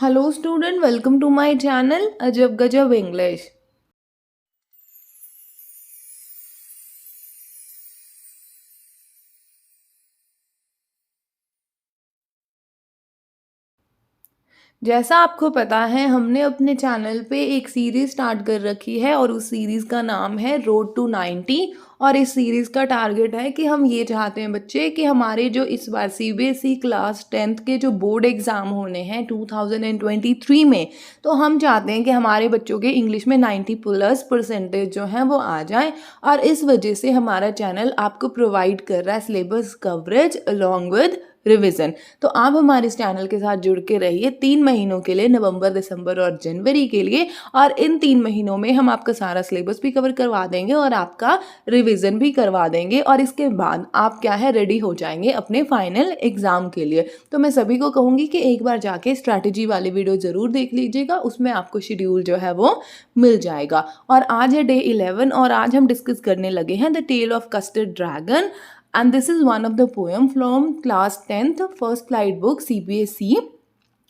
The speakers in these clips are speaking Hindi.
Hello student, welcome to my channel Ajab Gajab English. जैसा आपको पता है हमने अपने चैनल पे एक सीरीज़ स्टार्ट कर रखी है और उस सीरीज़ का नाम है रोड टू 90। और इस सीरीज़ का टारगेट है कि हम ये चाहते हैं बच्चे कि हमारे जो इस बार सीबीएसई क्लास 10th के जो बोर्ड एग्ज़ाम होने हैं 2023 में, तो हम चाहते हैं कि हमारे बच्चों के इंग्लिश में 90+ % जो हैं वो आ जाएं। और इस वजह से हमारा चैनल आपको प्रोवाइड कर रहा है syllabus coverage along with revision. तो आप हमारे इस चैनल के साथ जुड़ के रहिए 3 महीनों के लिए, नवंबर, दिसंबर और जनवरी के लिए। और इन 3 महीनों में हम आपका सारा सिलेबस भी कवर करवा देंगे और आपका रिवीजन भी करवा देंगे। और इसके बाद आप क्या है रेडी हो जाएंगे अपने फाइनल एग्जाम के लिए। तो मैं सभी को कहूँगी कि एक बार जाके स्ट्रैटेजी वाली वीडियो ज़रूर देख लीजिएगा, उसमें आपको शेड्यूल जो है वो मिल जाएगा। और आज है डे 11 और आज हम डिस्कस करने लगे हैं the tale of Custard dragon. And this is one of the poem from class 10th first flight book CBSE।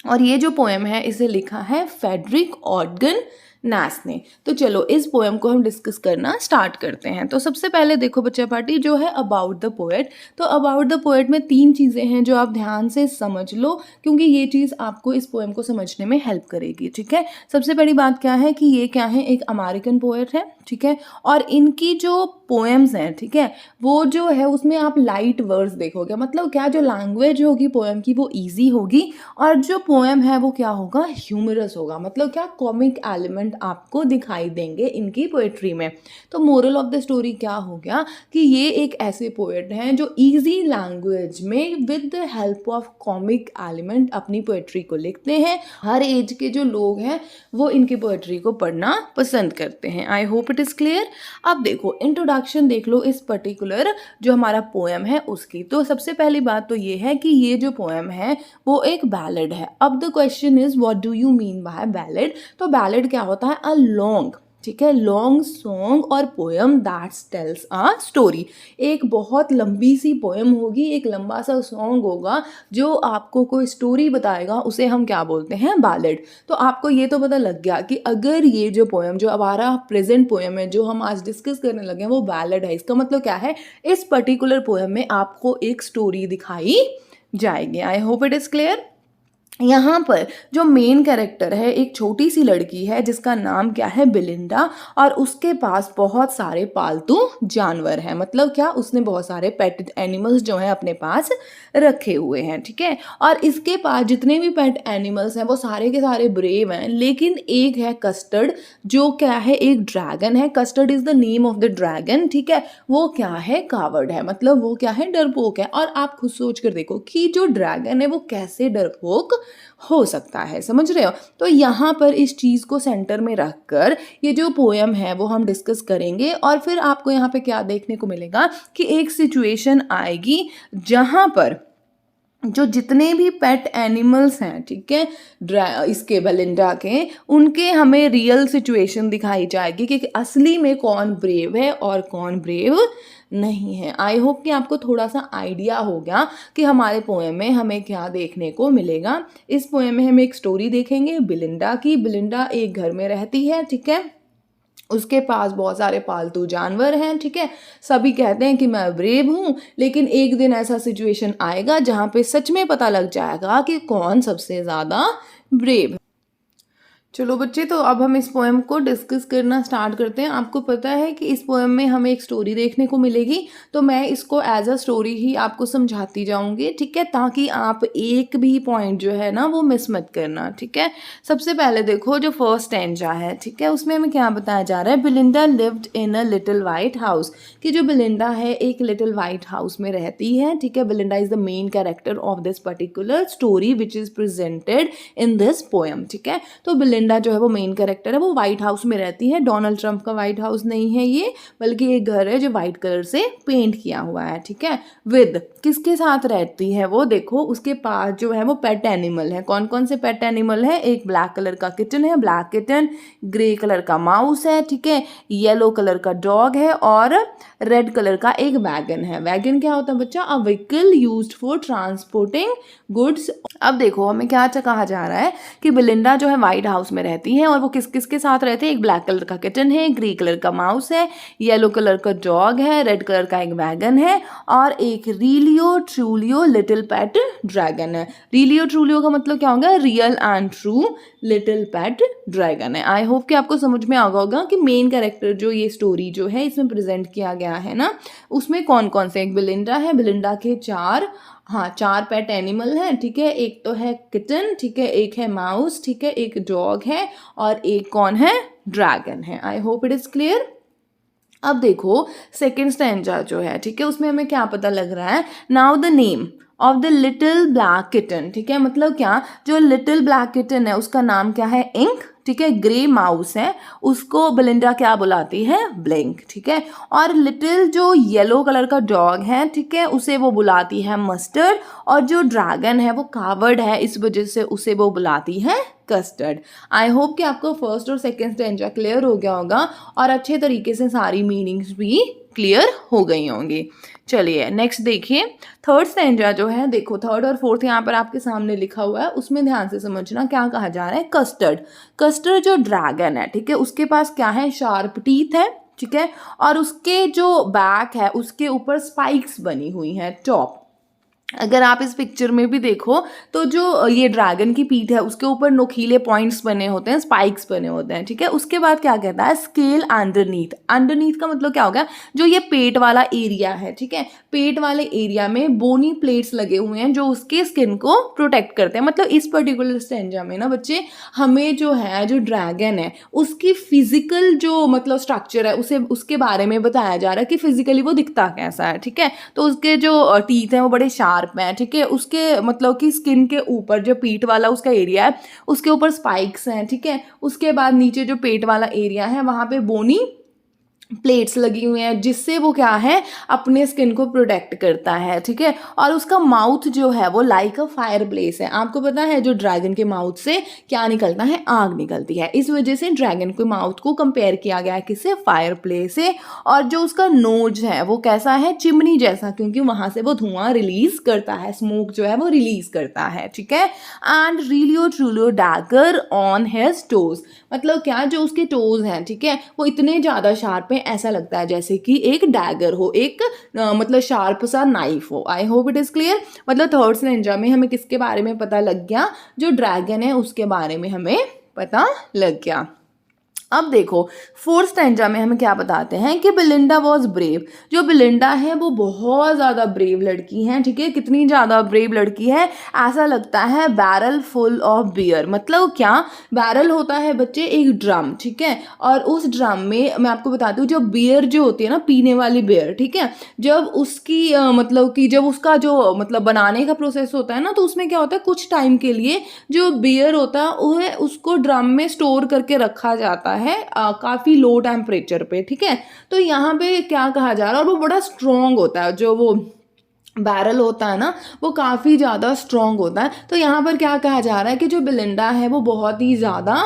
और ये जो पोएम है इसे लिखा है फेडरिक ऑडगन नैस ने। तो चलो इस पोएम को हम डिस्कस करना स्टार्ट करते हैं। तो सबसे पहले देखो बच्चा पार्टी जो है अबाउट द पोएट। तो अबाउट द पोएट में 3 चीज़ें हैं जो आप ध्यान से समझ लो, क्योंकि ये चीज़ आपको इस पोएम को समझने में हेल्प करेगी। ठीक है, सबसे बड़ी बात क्या है कि ये क्या है, एक अमेरिकन पोएट है। ठीक है, और इनकी जो पोएम्स हैं, ठीक है, वो जो है उसमें आप लाइट वर्ड्स देखोगे, मतलब क्या जो लैंग्वेज होगी पोएम की वो ईजी होगी और जो पोएम है वो क्या होगा, ह्यूमरस होगा, मतलब क्या कॉमिक एलिमेंट आपको दिखाई देंगे इनकी पोएट्री में। तो मोरल ऑफ द स्टोरी क्या हो गया कि ये एक ऐसे पोएट हैं जो इजी लैंग्वेज में with the help of comic element अपनी पोएट्री को लिखते हैं। हर एज के जो लोग हैं वो इनकी पोएट्री को पढ़ना पसंद करते हैं। I hope it is clear. अब देखो इंट्रोडक्शन देख लो इस पर्टिकुलर जो हमारा पोएम है उसकी। तो सबसे पहली बात तो ये है कि ये जो पोएम है वो एक बैलेड है। अब the question is what do you mean by ballad. तो बैलेड क्या होता है, अ लॉन्ग, ठीक है, लॉन्ग सॉन्ग और poem that tells a story. एक बहुत लंबी सी पोएम होगी, एक लंबा सा सॉन्ग होगा जो आपको कोई स्टोरी बताएगा, उसे हम क्या बोलते हैं, बैलेड। तो आपको ये तो पता लग गया कि अगर ये जो पोएम जो हमारा प्रेजेंट पोएम है जो हम आज डिस्कस करने लगे हैं वो बैलेड है, इसका मतलब क्या है, इस पर्टिकुलर पोएम में आपको एक स्टोरी दिखाई जाएगी। आई होप इट इज़ क्लियर। यहाँ पर जो मेन कैरेक्टर है एक छोटी सी लड़की है जिसका नाम क्या है, बिलिंडा, और उसके पास बहुत सारे पालतू जानवर हैं। मतलब क्या, उसने बहुत सारे पेट एनिमल्स जो हैं अपने पास रखे हुए हैं। ठीक है, और इसके पास जितने भी पेट एनिमल्स हैं वो सारे के सारे ब्रेव हैं, लेकिन एक है कस्टर्ड जो क्या है, एक ड्रैगन है। Custard is the name of the dragon. ठीक है, वो क्या है, कावर्ड है, मतलब वो क्या है, डरपोक है। और आप खुद सोच कर देखो कि जो ड्रैगन है वो कैसे डरपोक हो सकता है, समझ रहे हो। तो यहाँ पर इस चीज़ को सेंटर में रखकर ये जो पोएम है वो हम डिस्कस करेंगे। और फिर आपको यहाँ पे क्या देखने को मिलेगा कि एक सिचुएशन आएगी जहाँ पर जो जितने भी पेट एनिमल्स हैं, ठीक है, इसके बेलिंडा के, उनके हमें रियल सिचुएशन दिखाई जाएगी कि असली में कौन ब्रेव है और कौन ब्रेव नहीं है। आई होप कि आपको थोड़ा सा आइडिया हो गया कि हमारे पोएम में हमें क्या देखने को मिलेगा। इस पोएम में हम एक स्टोरी देखेंगे बिलिंडा की। बिलिंडा एक घर में रहती है, ठीक है, उसके पास बहुत सारे पालतू जानवर हैं। ठीक है, सभी कहते हैं कि मैं ब्रेव हूँ, लेकिन एक दिन ऐसा सिचुएशन आएगा जहाँ पे सच में पता लग जाएगा कि कौन सबसे ज़्यादा ब्रेव है। चलो बच्चे, तो अब हम इस पोएम को डिस्कस करना स्टार्ट करते हैं। आपको पता है कि इस पोएम में हमें एक स्टोरी देखने को मिलेगी, तो मैं इसको एज अ स्टोरी ही आपको समझाती जाऊंगी, ठीक है, ताकि आप एक भी पॉइंट जो है ना वो मिस मत करना। ठीक है, सबसे पहले देखो जो फर्स्ट स्टैंजा है, ठीक है, उसमें हमें क्या बताया जा रहा है, Belinda lived in a little white house. कि जो बिलिंडा है एक लिटिल वाइट हाउस में रहती है। ठीक है, Belinda is the main character of this particular story which is presented in this poem. ठीक है, तो बिलिंडा बिलिंडा जो है वो मेन कैरेक्टर है, वो व्हाइट हाउस में रहती है। डोनाल्ड ट्रंप का व्हाइट हाउस नहीं है ये, बल्कि एक घर है जो व्हाइट कलर से पेंट किया हुआ है, ठीक है। विद किसके साथ रहती है वो, देखो उसके पास जो है वो पेट एनिमल है। कौन कौन से पेट एनिमल है, एक ब्लैक कलर का किटन है, ब्लैक किटन, ग्रे कलर का माउस है, ठीक है, येलो कलर का डॉग है और रेड कलर का एक वैगन है। वैगन क्या होता है बच्चा, a vehicle used for transporting goods. अब देखो हमें क्या कहा जा रहा है कि बिलिंडा जो है व्हाइट हाउस में रहती है और वो किस किस के साथ रहते हैं, एक ब्लैक कलर का किटन है, ग्रे कलर का माउस है, येलो कलर का डॉग है, रेड कलर का एक वैगन है और एक रीलियो ट्रूलियो लिटिल पेट ड्रैगन है। रीलियो ट्रूलियो का मतलब क्या होगा, real and true little pet dragon है। आई होप कि आपको समझ में आ गया होगा कि मेन कैरेक्टर जो ये स्टोरी जो है इसमें प्रेजेंट किया गया है ना, उसमें कौन कौन से, एक बिलिंडा है, बिलिंडा के चार पेट एनिमल हैं, ठीक है, एक तो है किटन, ठीक है, एक है माउस, ठीक है, एक डॉग है और एक कौन है, ड्रैगन है। I hope it is clear. अब देखो सेकेंड स्टैंजा जो है, ठीक है, उसमें हमें क्या पता लग रहा है, now the name of the little black kitten, ठीक है, मतलब क्या, जो लिटिल ब्लैक किटन है उसका नाम क्या है, इंक, ठीक है, ग्रे माउस है उसको बिलिंडा क्या बुलाती है, ब्लिंक, ठीक है, और लिटिल जो येलो कलर का डॉग है, ठीक है, उसे वो बुलाती है मस्टर्ड, और जो ड्रैगन है वो कावर्ड है, इस वजह से उसे वो बुलाती है कस्टर्ड। आई होप कि आपको फर्स्ट और सेकेंड स्टैंजा क्लियर हो गया होगा और अच्छे तरीके से सारी मीनिंग्स भी क्लियर हो गई होंगी। चलिए नेक्स्ट देखिए, थर्ड स्टैंजा जो है, देखो थर्ड और फोर्थ यहाँ पर आपके सामने लिखा हुआ है, उसमें ध्यान से समझना क्या कहा जा रहा है, कस्टर्ड। कस्टर्ड जो ड्रैगन है, ठीक है, उसके पास क्या है, शार्प टीथ है, ठीक है, और उसके जो बैक है उसके ऊपर स्पाइक्स बनी हुई हैं टॉप। अगर आप इस पिक्चर में भी देखो तो जो ये ड्रैगन की पीठ है उसके ऊपर नोकीले पॉइंट्स बने होते हैं, स्पाइक्स बने होते हैं, ठीक है। उसके बाद क्या कहता है, स्केल अंडरनीथ। अंडरनीथ का मतलब क्या हो गया, जो ये पेट वाला एरिया है, ठीक है, पेट वाले एरिया में बोनी प्लेट्स लगे हुए हैं जो उसके स्किन को प्रोटेक्ट करते हैं। मतलब इस पर्टिकुलर स्टैंजा में ना बच्चे, हमें जो है, जो ड्रैगन है उसकी फिजिकल जो मतलब स्ट्रक्चर है उसे उसके बारे में बताया जा रहा है कि फिजिकली वो दिखता कैसा है, ठीक है। तो उसके जो टीथ हैं वो बड़े शार्प में, ठीक है, उसके मतलब कि स्किन के ऊपर जो पीठ वाला उसका एरिया है उसके ऊपर स्पाइक्स हैं, ठीक है। उसके बाद नीचे जो पेट वाला एरिया है वहां पे बोनी प्लेट्स लगी हुई हैं जिससे वो क्या है, अपने स्किन को प्रोटेक्ट करता है, ठीक है। और उसका माउथ जो है वो लाइक अ फायर प्लेस है। आपको पता है जो ड्रैगन के माउथ से क्या निकलता है, आग निकलती है, इस वजह से ड्रैगन के माउथ को कंपेयर किया गया है किससे, फायर प्लेस से। और जो उसका नोज है वो कैसा है, चिमनी जैसा, क्योंकि वहां से वो धुआं रिलीज करता है, स्मोक जो है वो रिलीज करता है, ठीक है। And realio trulio dagger on his toes, मतलब क्या, जो उसके टोज हैं, ठीक है, वो इतने ज्यादा शार्प है, ऐसा लगता है जैसे कि एक डैगर हो, एक मतलब शार्प सा नाइफ हो। I hope it is clear. मतलब थर्ड स्टैंजा में हमें किसके बारे में पता लग गया, जो ड्रैगन है उसके बारे में हमें पता लग गया। अब देखो फोर्थ स्टैंजा में हमें क्या बताते हैं कि बिलिंडा वॉज ब्रेव। जो बिलिंडा है वो बहुत ज़्यादा ब्रेव लड़की है, ठीक है, कितनी ज़्यादा ब्रेव लड़की है, ऐसा लगता है बैरल फुल ऑफ बियर। मतलब क्या, बैरल होता है बच्चे एक ड्रम, ठीक है, और उस ड्रम में मैं आपको बताती हूँ जो बियर जो होती है ना, पीने वाली बियर, ठीक है, जब उसकी मतलब कि जब उसका जो मतलब बनाने का प्रोसेस होता है ना, तो उसमें क्या होता है, कुछ टाइम के लिए जो बियर होता है उसको ड्रम में स्टोर करके रखा जाता है काफी लो टेम्परेचर पे, ठीक है। तो यहाँ पे क्या कहा जा रहा है, और वो बड़ा स्ट्रॉन्ग होता है, जो वो बैरल होता है ना वो काफ़ी ज़्यादा स्ट्रॉन्ग होता है। तो यहाँ पर क्या कहा जा रहा है कि जो बिलिंडा है वो बहुत ही ज़्यादा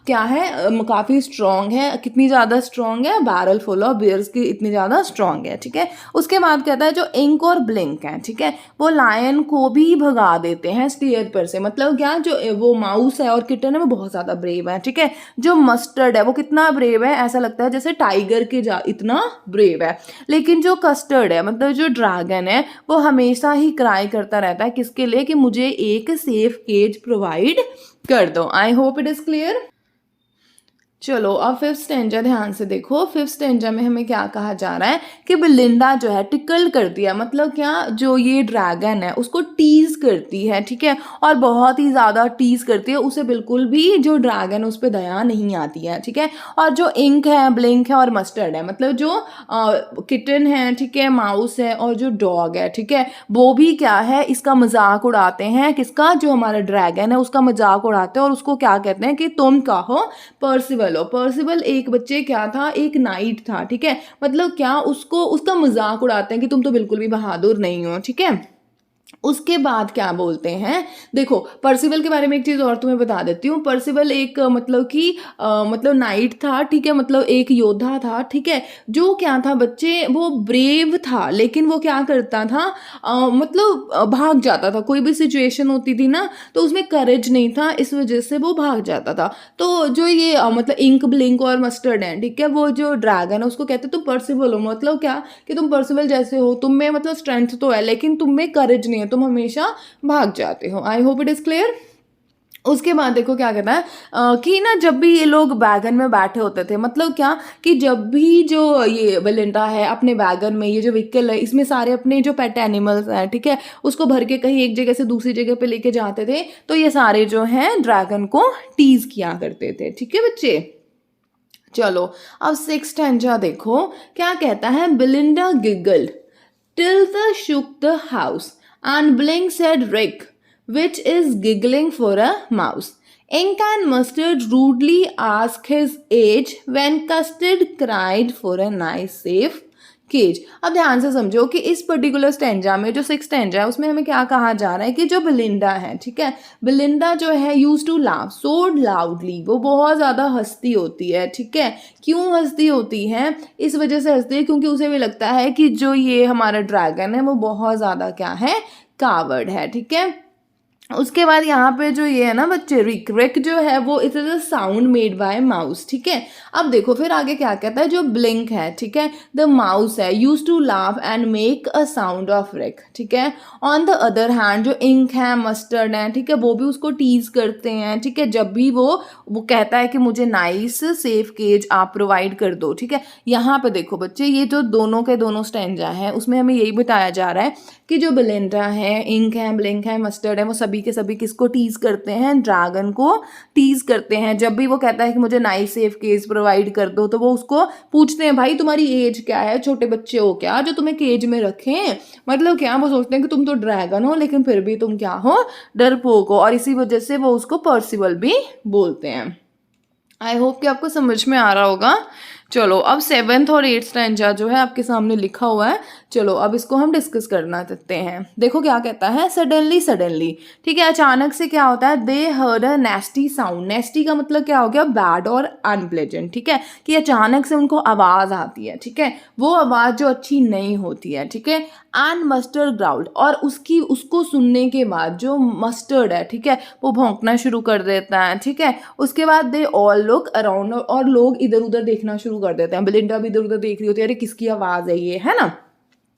क्या है, काफ़ी स्ट्रॉन्ग है। कितनी ज़्यादा स्ट्रॉन्ग है, बैरल फुल ऑफ बियर्स की इतनी ज़्यादा स्ट्रॉन्ग है, ठीक है। उसके बाद कहता है जो इंक और ब्लिंक है, ठीक है, वो लायन को भी भगा देते हैं स्टीयर पर से। मतलब क्या, जो वो माउस है और किटन है वो बहुत ज़्यादा ब्रेव है, ठीक है। जो मस्टर्ड है वो कितना ब्रेव है, ऐसा लगता है जैसे टाइगर के इतना ब्रेव है। लेकिन जो कस्टर्ड है मतलब जो ड्रैगन है वो हमेशा ही क्राई करता रहता है, किसके लिए, कि मुझे एक सेफ केज प्रोवाइड कर दो। आई होप इट इज क्लियर। चलो अब फिफ्थ स्टेंजा ध्यान से देखो। फिफ्थ स्टेंजा में हमें क्या कहा जा रहा है कि बिलिंडा जो है टिकल करती है, मतलब क्या, जो ये ड्रैगन है उसको टीज करती है, ठीक है, और बहुत ही ज़्यादा टीज करती है, उसे बिल्कुल भी जो ड्रैगन है उस पर दया नहीं आती है, ठीक है। और जो इंक है, ब्लिंक है और मस्टर्ड है, मतलब जो किटन है, ठीक है, माउस है और जो डॉग है, ठीक है, वो भी क्या है, इसका मजाक उड़ाते हैं। किसका? जो हमारा ड्रैगन है उसका मजाक उड़ाते हैं और उसको क्या कहते हैं कि तुम कहो पर्सिवल हो। पर्सिवल एक बच्चे क्या था, एक नाइट था, ठीक है, मतलब क्या, उसको उसका मजाक उड़ाते हैं कि तुम तो बिल्कुल भी बहादुर नहीं हो, ठीक है। उसके बाद क्या बोलते हैं, देखो पर्सिवल के बारे में एक चीज़ और तुम्हें बता देती हूँ। पर्सिवल एक मतलब कि मतलब नाइट था, ठीक है, मतलब एक योद्धा था, ठीक है, जो क्या था बच्चे, वो ब्रेव था, लेकिन वो क्या करता था, मतलब भाग जाता था। कोई भी सिचुएशन होती थी ना तो उसमें करेज नहीं था, इस वजह से वो भाग जाता था। तो जो ये मतलब इंक, ब्लिंक और मस्टर्ड है, ठीक है, वो जो ड्रैगन है उसको कहते हैं तुम पर्सिवल हो, मतलब क्या कि तुम पर्सिवल जैसे हो, तुम में मतलब स्ट्रेंथ तो है लेकिन तुम में करेज नहीं है, तुम हमेशा भाग जाते हो। I hope it is clear. उसके बाद देखो क्या कहता है कि ना जब भी ये लोग वैगन में बैठे होते थे, मतलब क्या कि जब भी जो ये बेलिंडा है अपने वैगन में, ये जो व्हीकल है इसमें सारे अपने जो पेट एनिमल्स हैं, ठीक है, उसको भर के कहीं एक जगह से दूसरी जगह पे लेके जाते थे, तो ये सारे जो हैं ड्रैगन को टीज किया करते थे, ठीक है बच्चे। चलो अब सिक्स स्टैंजा देखो क्या कहता है। बिलिंडा giggled till the shook the house, and Blink said, Rick, which is giggling for a mouse. Ink and Mustard rudely asked his age when Custard cried for a nice safe cage. अब ध्यान से समझो कि इस पर्टिकुलर स्टेंजा में, जो सिक्स स्टेंजा है, उसमें हमें क्या कहा जा रहा है कि जो बिलिंडा है, ठीक है, बिलिंडा जो है use to laugh so loudly, वो बहुत ज़्यादा हंसती होती है, ठीक है। क्यों हंसती होती है? इस वजह से हंसती है क्योंकि उसे भी लगता है कि जो ये हमारा ड्रैगन है वो बहुत ज़्यादा क्या है, कावर्ड है, ठीक है। उसके बाद यहाँ पे जो ये है ना बच्चे, रिक, रिक जो है वो it is a sound made by mouse, ठीक है। अब देखो फिर आगे क्या कहता है, जो ब्लिंक है, ठीक है, द माउस है, use to laugh and make a sound of rick, ठीक है। ऑन द अदर हैंड जो इंक है, मस्टर्ड है, ठीक है, वो भी उसको टीज करते हैं, ठीक है, जब भी वो कहता है कि मुझे नाइस सेफ केज आप प्रोवाइड कर दो, ठीक है। यहाँ पे देखो बच्चे, ये जो दोनों के दोनों स्टैंजा है उसमें हमें यही बताया जा रहा है कि जो बेलिंडा है, इंक है, ब्लिंक है, मस्टर्ड है, वो सभी के सभी किसको टीज करते हैं, ड्रैगन को टीज करते हैं। जब भी वो कहता है कि मुझे नाइस सेफ केज प्रोवाइड कर दो, तो वो उसको पूछते हैं, भाई तुम्हारी एज क्या है, छोटे बच्चे हो क्या जो तुम्हें केज में रखें? मतलब क्या, वो सोचते हैं कि तुम तो ड्रैगन हो लेकिन फिर भी तुम क्या हो, डरपोक हो, और इसी वजह से वो उसको पर्सिवल भी बोलते हैं। आई होप कि आपको समझ में आ रहा होगा। चलो अब सेवेंथ और एट्थ स्टैंजा जो है आपके सामने लिखा हुआ है, चलो अब इसको हम डिस्कस करना चाहते हैं। देखो क्या कहता है, सडनली सडनली, ठीक है, अचानक से क्या होता है, दे हर्ड अ नेस्टी साउंड। नेस्टी का मतलब क्या हो गया, बैड और अनप्लेजेंट, ठीक है, कि अचानक से उनको आवाज़ आती है, ठीक है, वो आवाज़ जो अच्छी नहीं होती है, ठीक है। एंड मस्टर्ड ग्राउल्ड, और उसको सुनने के बाद जो मस्टर्ड है, ठीक है, वो भौंकना शुरू कर देता है, ठीक है। उसके बाद दे ऑल लुक अराउंड, और लोग इधर उधर देखना शुरू कर देते हैं। बेलिंडा भी इधर उधर देख रही होती है, अरे किसकी आवाज़ है ये, है ना।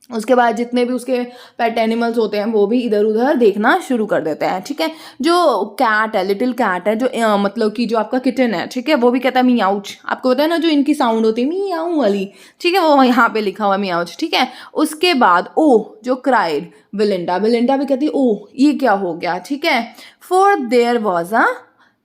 उसके बाद जितने भी उसके पेट एनिमल्स होते हैं वो भी इधर उधर देखना शुरू कर देते हैं, ठीक है। जो कैट है, लिटिल कैट है, जो मतलब कि जो आपका किटन है, ठीक है, वो भी कहता है मियाउच। आपको पता है ना जो इनकी साउंड होती है मियाऊ वाली, ठीक है, वो यहाँ पे लिखा हुआ मियाउच, ठीक है। उसके बाद ओ जो क्राइड बिलिंडा, बिलिंडा भी कहती है ओ ये क्या हो गया, ठीक है। For their was a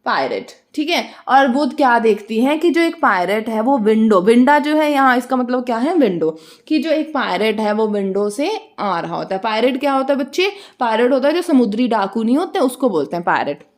pirate, ठीक है, और वो क्या देखती है कि जो एक पायरेट है वो विंडो, विंडा जो है यहाँ इसका मतलब क्या है, विंडो, कि जो एक पायरेट है वो विंडो से आ रहा होता है। पायरेट क्या होता है बच्चे, पायरेट होता है जो समुद्री डाकू नहीं होते उसको बोलते हैं पायरेट।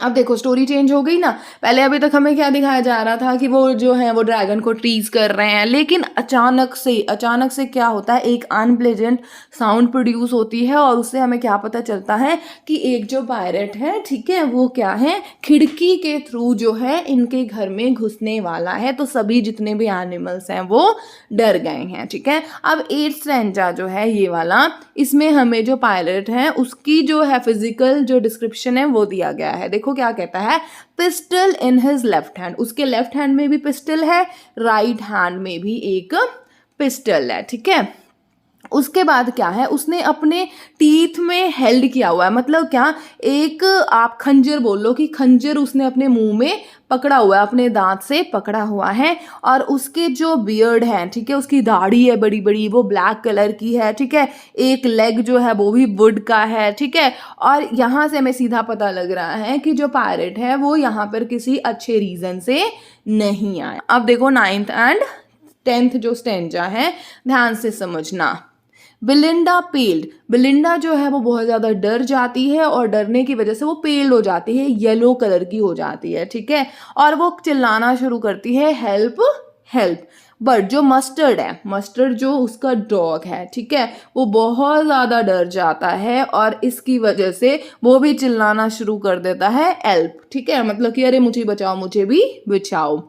अब देखो स्टोरी चेंज हो गई ना, पहले अभी तक हमें क्या दिखाया जा रहा था कि वो जो है वो ड्रैगन को टीज कर रहे हैं, लेकिन अचानक से क्या होता है, एक अनप्लेजेंट साउंड प्रोड्यूस होती है और उससे हमें क्या पता चलता है कि एक जो पायरेट है, ठीक है, वो क्या है, खिड़की के थ्रू जो है इनके घर में घुसने वाला है। तो सभी जितने भी एनिमल्स हैं वो डर गए हैं, ठीक है। अब एट्थ स्टैंजा जो है ये वाला, इसमें हमें जो पायरेट है उसकी जो है फिजिकल जो डिस्क्रिप्शन है वो दिया गया है। देखो क्या कहता है, pistol in his left hand, उसके लेफ्ट हैंड में भी पिस्टल है, राइट हैंड में भी एक पिस्टल है, ठीक है। उसके बाद क्या है, उसने अपने टीथ में हेल्ड किया हुआ है, मतलब क्या, एक आप खंजर बोल लो कि खंजर उसने अपने मुंह में पकड़ा हुआ है, अपने दांत से पकड़ा हुआ है। और उसके जो बियर्ड है, ठीक है, उसकी दाढ़ी है बड़ी बड़ी, वो ब्लैक कलर की है, ठीक है। एक लेग जो है वो भी वुड का है, ठीक है। और यहाँ से हमें सीधा पता लग रहा है कि जो पायरेट है वो यहाँ पर किसी अच्छे रीजन से नहीं आया। अब देखो 9th एंड 10th जो स्टेंजा है, ध्यान से समझना। बिलिंडा पेल्ड, बिलिंडा जो है वो बहुत ज़्यादा डर जाती है और डरने की वजह से वो पेल्ड हो जाती है, येलो कलर की हो जाती है, ठीक है। और वो चिल्लाना शुरू करती है, हेल्प हेल्प। बट जो मस्टर्ड है, मस्टर्ड जो उसका डॉग है, ठीक है, वो बहुत ज़्यादा डर जाता है और इसकी वजह से वो भी चिल्लाना शुरू कर देता है, हेल्प, ठीक है, मतलब कि अरे मुझे बचाओ, मुझे भी बचाओ।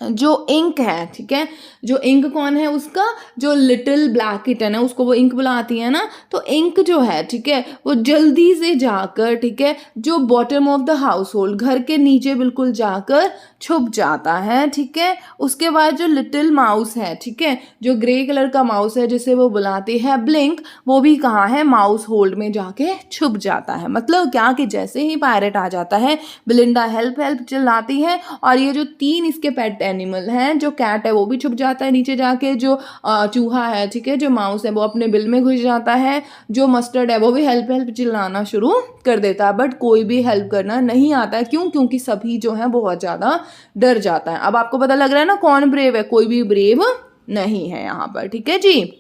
जो इंक है, ठीक है, जो इंक कौन है, उसका जो लिटिल ब्लैक किटन है उसको वो इंक बुलाती है ना, तो इंक जो है, ठीक है, वो जल्दी से जाकर, ठीक है, जो bottom of the house hold, घर के नीचे बिल्कुल जाकर छुप जाता है, ठीक है। उसके बाद जो लिटिल माउस है, ठीक है, जो ग्रे कलर का माउस है जिसे वो बुलाती है ब्लिंक, वो भी कहाँ है, माउस होल्ड में जाके छुप जाता है। मतलब क्या कि जैसे ही पायरेट आ जाता है, बिलिंडा हेल्प हेल्प चिल्लाती है और ये जो 3 इसके पेट एनिमल हैं, जो कैट है वो भी छुप जाता है नीचे जाके, जो चूहा है, ठीक है, जो माउस है वो अपने बिल में घुस जाता है, जो मस्टर्ड है वो भी हेल्प हेल्प चिल्लाना शुरू कर देता है। बट कोई भी हेल्प करना नहीं आता है, क्यों, क्योंकि सभी जो है बहुत ज़्यादा डर जाता है। अब आपको पता लग रहा है ना कौन ब्रेव है, कोई भी ब्रेव नहीं है यहाँ पर, ठीक है जी।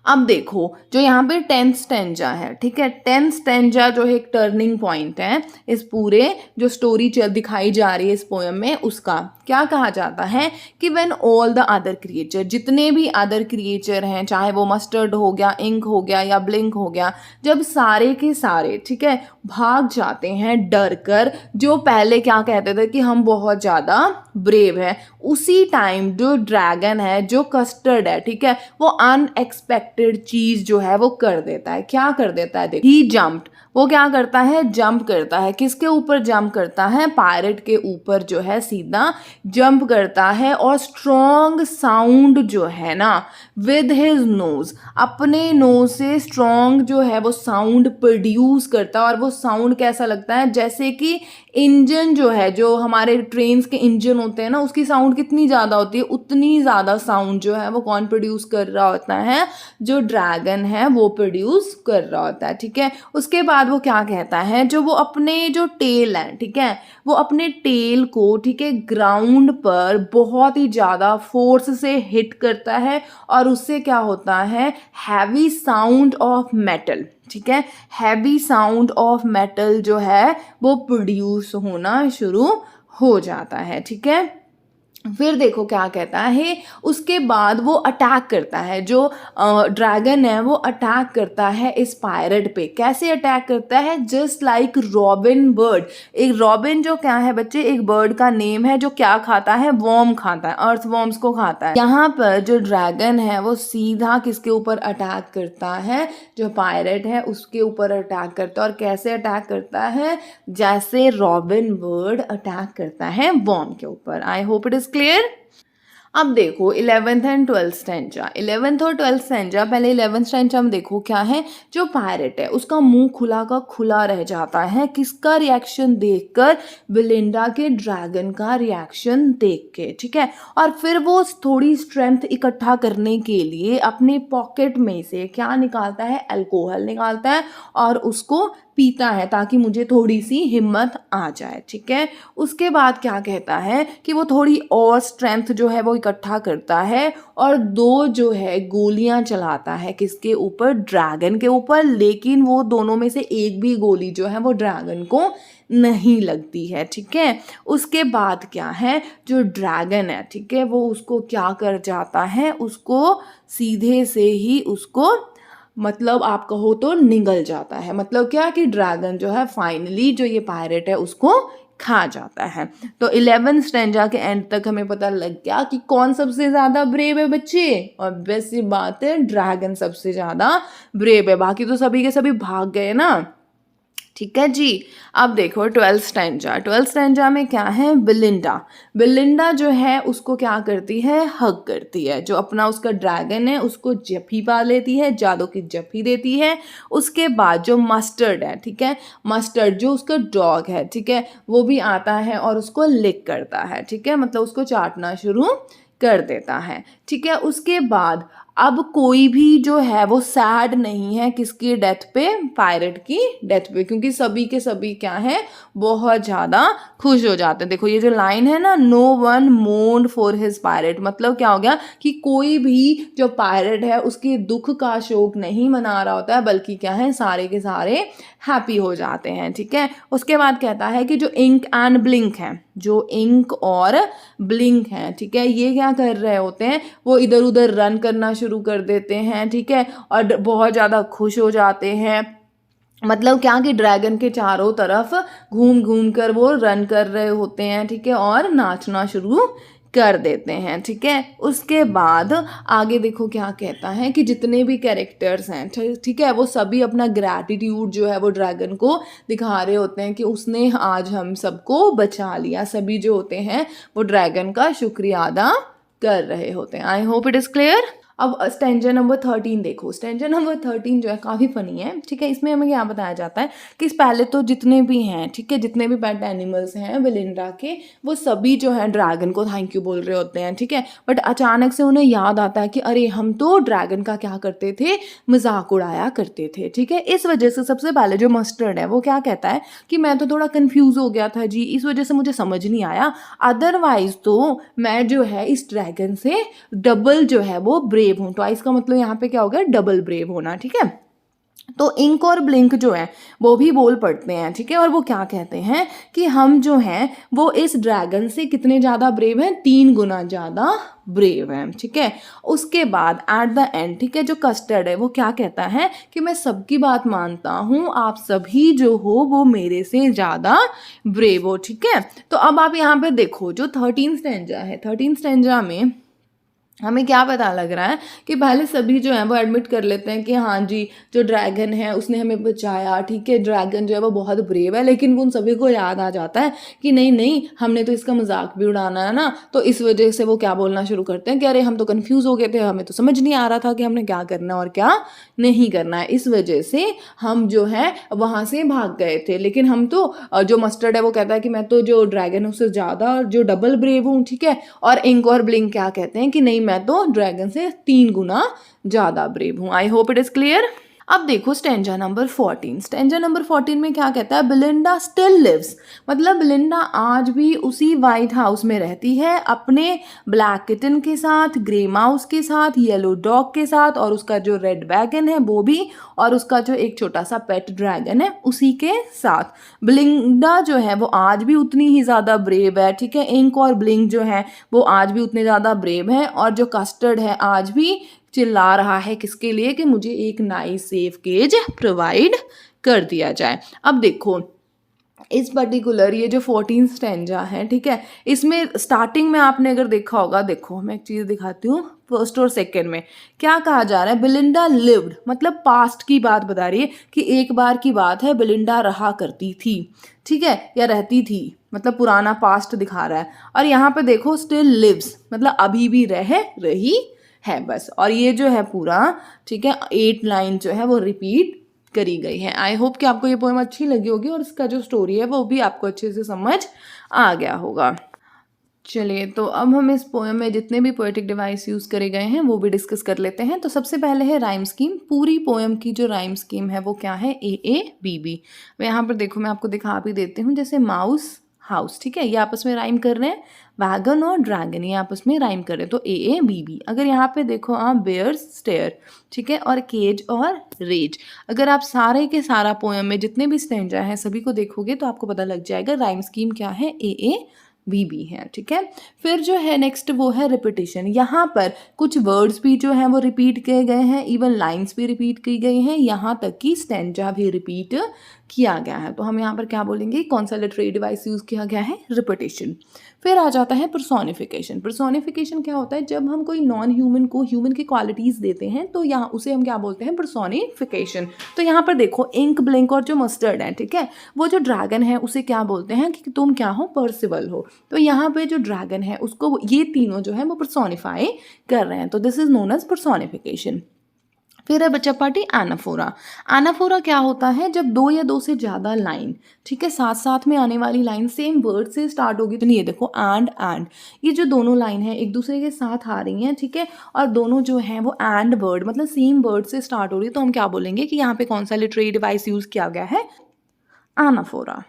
अब देखो जो यहाँ पे 10th स्टेंजा है, ठीक है, 10th स्टेंजा जो है एक टर्निंग पॉइंट है इस पूरे जो स्टोरी दिखाई जा रही है इस पोएम में, उसका क्या कहा जाता है कि when all the other creature, जितने भी अदर क्रिएचर हैं, चाहे वो मस्टर्ड हो गया, इंक हो गया या ब्लिंक हो गया, जब सारे के सारे, ठीक है, भाग जाते हैं डर कर, जो पहले क्या कहते थे कि हम बहुत ज़्यादा ब्रेव है, उसी टाइम जो ड्रैगन है, जो कस्टर्ड है, ठीक है, वो अनएक्सपेक्टेड चीज जो है वो कर देता है। क्या कर देता है, देखो, ही जम्प्ड, वो क्या करता है, जंप करता है। किसके ऊपर जंप करता है, पायरेट के ऊपर जो है सीधा जंप करता है। और स्ट्रॉन्ग साउंड जो है ना, विद हिज नोज, अपने नोज से स्ट्रॉन्ग जो है वो साउंड प्रोड्यूस करता है। और वो साउंड कैसा लगता है, जैसे कि इंजन जो है, जो हमारे ट्रेन्स के इंजन होते हैं ना, उसकी साउंड कितनी ज़्यादा होती है, उतनी ज़्यादा साउंड जो है वो कौन प्रोड्यूस कर रहा होता है, जो ड्रैगन है वो प्रोड्यूस कर रहा होता है, ठीक है। उसके बाद वो क्या कहता है, जो वो अपने जो टेल है, ठीक है, वो अपने टेल को, ठीक है, ग्राउंड पर बहुत ही ज़्यादा फोर्स से हिट करता है और उससे क्या होता है, हैवी साउंड ऑफ मेटल, ठीक है, हैवी साउंड ऑफ मेटल जो है वो प्रोड्यूस होना शुरू हो जाता है, ठीक है। फिर देखो क्या कहता है, उसके बाद वो अटैक करता है, जो ड्रैगन है वो अटैक करता है इस पायरेट पे। कैसे अटैक करता है, जस्ट लाइक रॉबिन बर्ड। एक रॉबिन जो क्या है बच्चे, एक बर्ड का नेम है जो क्या खाता है, वॉर्म खाता है, अर्थ वॉर्म्स को खाता है। यहाँ पर जो ड्रैगन है वो सीधा किसके ऊपर अटैक करता है, जो पायरेट है उसके ऊपर अटैक करता है। और कैसे अटैक करता है, जैसे रॉबिन बर्ड अटैक करता है वॉर्म के ऊपर। आई होप इट इज क्लियर। अब देखो 11th and 12th stanza, 11th और 12th स्टेंजा। पहले 11th स्टेंजा में देखो क्या है, जो पायरेट है उसका मुंह खुला का खुला रह जाता है, किसका रिएक्शन देखकर, बिलिंडा के ड्रैगन का रिएक्शन देख के, ठीक है। और फिर वो थोड़ी स्ट्रेंथ इकट्ठा करने के लिए अपने पॉकेट में से क्या निकालता है, अल्कोहल निकालता है और उसको पीता है ताकि मुझे थोड़ी सी हिम्मत आ जाए, ठीक है। उसके बाद क्या कहता है कि वो थोड़ी और स्ट्रेंथ जो है वो इकट्ठा करता है और 2 जो है गोलियां चलाता है, किसके ऊपर, ड्रैगन के ऊपर। लेकिन वो दोनों में से एक भी गोली जो है वो ड्रैगन को नहीं लगती है, ठीक है। उसके बाद क्या है, जो ड्रैगन है, ठीक है, वो उसको क्या कर जाता है, उसको सीधे से ही उसको, मतलब आप कहो तो निगल जाता है। मतलब क्या कि ड्रैगन जो है फाइनली जो ये पायरेट है उसको खा जाता है। तो 11th स्टेंजा के एंड तक हमें पता लग गया कि कौन सबसे ज़्यादा ब्रेव है बच्चे, और वैसी बात है ड्रैगन सबसे ज़्यादा ब्रेव है, बाकी तो सभी के सभी भाग गए ना। ठीक है जी। अब देखो 12th स्टैंजा। 12th स्टैंजा में क्या है, बिलिंडा। बिलिंडा जो है उसको क्या करती है, हग करती है। जो अपना उसका ड्रैगन है उसको जप्पी पा लेती है, जादू की जप्पी देती है। उसके बाद जो मस्टर्ड है, ठीक है, मस्टर्ड जो उसका डॉग है, ठीक है, वो भी आता है और उसको लिक करता है, ठीक है, मतलब उसको चाटना शुरू कर देता है, ठीक है। उसके बाद अब कोई भी जो है वो सैड नहीं है किसकी डेथ पे, पायरेट की डेथ पे, क्योंकि सभी के सभी क्या है, बहुत ज़्यादा खुश हो जाते हैं। देखो ये जो लाइन है ना, no one mourned for his pirate, मतलब क्या हो गया कि कोई भी जो पायरेट है उसके दुख का शोक नहीं मना रहा होता है, बल्कि क्या है, सारे के सारे हैप्पी हो जाते हैं, ठीक है। उसके बाद कहता है कि जो इंक एंड ब्लिंक है, जो इंक और ब्लिंक है, ठीक है, ये क्या कर रहे होते हैं, वो इधर उधर रन करना शुरू कर देते हैं, ठीक है, और बहुत ज़्यादा खुश हो जाते हैं। मतलब क्या कि ड्रैगन के चारों तरफ घूम घूम कर वो रन कर रहे होते हैं, ठीक है, और नाचना शुरू कर देते हैं, ठीक है। उसके बाद आगे देखो क्या कहता है कि जितने भी कैरेक्टर्स हैं, ठीक है, वो सभी अपना ग्रैटिट्यूड जो है वो ड्रैगन को दिखा रहे होते हैं कि उसने आज हम सबको बचा लिया। सभी जो होते हैं वो ड्रैगन का शुक्रिया अदा कर रहे होते हैं। I hope it is clear. अब स्टैंजा नंबर 13 देखो। स्टैंजा नंबर 13 जो है काफ़ी फनी है, ठीक है। इसमें हमें क्या बताया जाता है कि पहले तो जितने भी हैं, ठीक है, जितने भी पेट एनिमल्स हैं बेलिंडा के, वो सभी जो है ड्रैगन को थैंक यू बोल रहे होते हैं, ठीक है। बट अचानक से उन्हें याद आता है कि अरे हम तो ड्रैगन का क्या करते थे, मजाक उड़ाया करते थे, ठीक है। इस वजह से सबसे पहले जो मस्टर्ड है वो क्या कहता है कि मैं तो थोड़ा कन्फ्यूज़ हो गया था जी, इस वजह से मुझे समझ नहीं आया, अदरवाइज तो मैं जो है इस ड्रैगन से डबल जो है वो ब्रेव हूँ। ट्वाइस का मतलब यहाँ पे क्या हो गया, डबल ब्रेव होना, ठीक है। तो इंक और ब्लिंक जो है वो भी बोल पड़ते हैं, ठीक है, और वो क्या कहते हैं कि हम जो हैं वो इस ड्रैगन से कितने ज़्यादा ब्रेव हैं, 3 गुना ज़्यादा ब्रेव हैं, ठीक है। उसके बाद एट द एंड, ठीक है, जो कस्टर्ड है वो क्या कहता है कि मैं सबकी बात मानता हूँ, आप सभी जो हो वो मेरे से ज़्यादा ब्रेव हो, ठीक है। तो अब आप यहाँ पे देखो जो 13 स्टैंजा है, 13 स्टैंजा में हमें क्या पता लग रहा है कि पहले सभी जो है वो एडमिट कर लेते हैं कि हाँ जी जो ड्रैगन है उसने हमें बचाया, ठीक है, ड्रैगन जो है वो बहुत ब्रेव है। लेकिन उन सभी को याद आ जाता है कि नहीं नहीं, हमने तो इसका मजाक भी उड़ाना है ना, तो इस वजह से वो क्या बोलना शुरू करते हैं कि अरे हम तो कंफ्यूज हो गए थे, हमें तो समझ नहीं आ रहा था कि हमने क्या करना और क्या नहीं करना है, इस वजह से हम जो है वहाँ से भाग गए थे। लेकिन हम तो जो मस्टर्ड है वो कहता है कि मैं तो जो ड्रैगन है उससे ज़्यादा जो डबल ब्रेव हूँ, ठीक है। और इंक और ब्लिंक क्या कहते हैं कि नहीं मैं तो ड्रैगन से 3 गुना ज़्यादा ब्रेव हूँ। आई होप इट इज़ क्लियर। अब देखो स्टेंजा नंबर 14। स्टेंजा नंबर 14 में क्या कहता है, बिलिंडा स्टिल लिव्स, मतलब बिलिंडा आज भी उसी वाइट हाउस में रहती है अपने ब्लैक किटन के साथ, ग्रे माउस के साथ, येलो डॉग के साथ, और उसका जो रेड वैगन है वो भी, और उसका जो एक छोटा सा पेट ड्रैगन है उसी के साथ। बिलिंडा जो है वो आज भी उतनी ही ज़्यादा ब्रेव है, ठीक है। इंक और ब्लिंक जो है वो आज भी उतने ज़्यादा ब्रेव है, और जो कस्टर्ड है आज भी चिल्ला रहा है किसके लिए कि मुझे एक नाइस सेफ केज प्रोवाइड कर दिया जाए। अब देखो इस पर्टिकुलर ये जो 14 स्टैंजा है, ठीक है, इसमें स्टार्टिंग में आपने अगर देखा होगा, देखो मैं एक चीज़ दिखाती हूँ, फर्स्ट और सेकंड में क्या कहा जा रहा है, बिलिंडा लिव्ड, मतलब पास्ट की बात बता रही है कि एक बार की बात है बिलिंडा रहा करती थी, ठीक है, या रहती थी, मतलब पुराना पास्ट दिखा रहा है। और यहाँ पे देखो स्टिल लिव्स, मतलब अभी भी रह रही है बस। और ये जो है पूरा, ठीक है, 8 लाइन जो है वो रिपीट करी गई है। आई होप कि आपको ये पोएम अच्छी लगी होगी और इसका जो स्टोरी है वो भी आपको अच्छे से समझ आ गया होगा। चलिए तो अब हम इस पोएम में जितने भी पोएटिक डिवाइस यूज़ करे गए हैं वो भी डिस्कस कर लेते हैं। तो सबसे पहले है राइम स्कीम। पूरी पोएम की जो राइम स्कीम है वो क्या है, ए ए बी बी। यहाँ पर देखो मैं आपको दिखा भी देती हूँ, जैसे माउस हाउस, ठीक है, ये आपस में राइम कर रहे हैं, वैगन और ड्रैगन ये आपस में राइम कर रहे हैं, तो ए ए बी बी। अगर यहाँ पे देखो आप बेयर्स स्टेयर, ठीक है, और केज और रेज, अगर आप सारे के सारा पोएम में जितने भी स्टैंजा हैं सभी को देखोगे तो आपको पता लग जाएगा राइम स्कीम क्या है, ए ए बी बी है, ठीक है। फिर जो है नेक्स्ट वो है रिपीटिशन। यहाँ पर कुछ वर्ड्स भी जो हैं वो रिपीट किए गए हैं, इवन लाइंस भी रिपीट की गई हैं, यहाँ तक कि स्टैंजा भी रिपीट किया गया है। तो हम यहाँ पर क्या बोलेंगे, कौन सा लिटरेरी डिवाइस यूज़ किया गया है, रिपीटेशन। फिर आ जाता है पर्सोनिफिकेशन। पर्सोनिफिकेशन क्या होता है, जब हम कोई नॉन ह्यूमन को ह्यूमन की क्वालिटीज़ देते हैं तो यहाँ उसे हम क्या बोलते हैं, पर्सोनिफिकेशन। तो यहाँ पर देखो इंक, ब्लिंक और जो मस्टर्ड है, ठीक है, वो जो ड्रैगन है उसे क्या बोलते हैं कि तुम क्या हो, पर्सिबल हो। तो यहाँ पे जो ड्रैगन है उसको ये तीनों जो है वो पर्सोनिफाई कर रहे हैं। तो this is known as personification. फिर है बच्चा पार्टी एनाफोरा। एनाफोरा क्या होता है, जब दो या दो से ज़्यादा लाइन, ठीक है, साथ साथ में आने वाली लाइन सेम वर्ड से स्टार्ट होगी। तो ये देखो एंड ये जो दोनों लाइन है एक दूसरे के साथ आ रही हैं, ठीक है, और दोनों जो हैं वो एंड वर्ड मतलब सेम वर्ड से स्टार्ट हो रही है। तो हम क्या बोलेंगे कि यहाँ पे कौन सा लिटरेरी डिवाइस यूज़ किया गया है, एनाफोरा।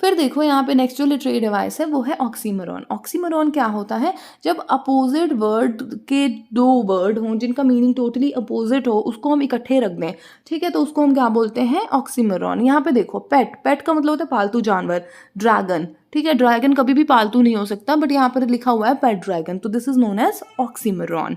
फिर देखो यहाँ पे नेक्स्ट जो लिटरेरी डिवाइस है वो है ऑक्सीमोरॉन। ऑक्सीमोरॉन क्या होता है, जब अपोजिट वर्ड के दो वर्ड हों जिनका मीनिंग टोटली अपोजिट हो उसको हम इकट्ठे रख दें, ठीक है, तो उसको हम क्या बोलते हैं, ऑक्सीमोरॉन। यहाँ पे देखो पेट, पेट का मतलब होता है पालतू जानवर, ड्रैगन, ठीक है, ड्रैगन कभी भी पालतू नहीं हो सकता, बट यहाँ पर लिखा हुआ है पेट ड्रैगन, तो this is known as oxymoron.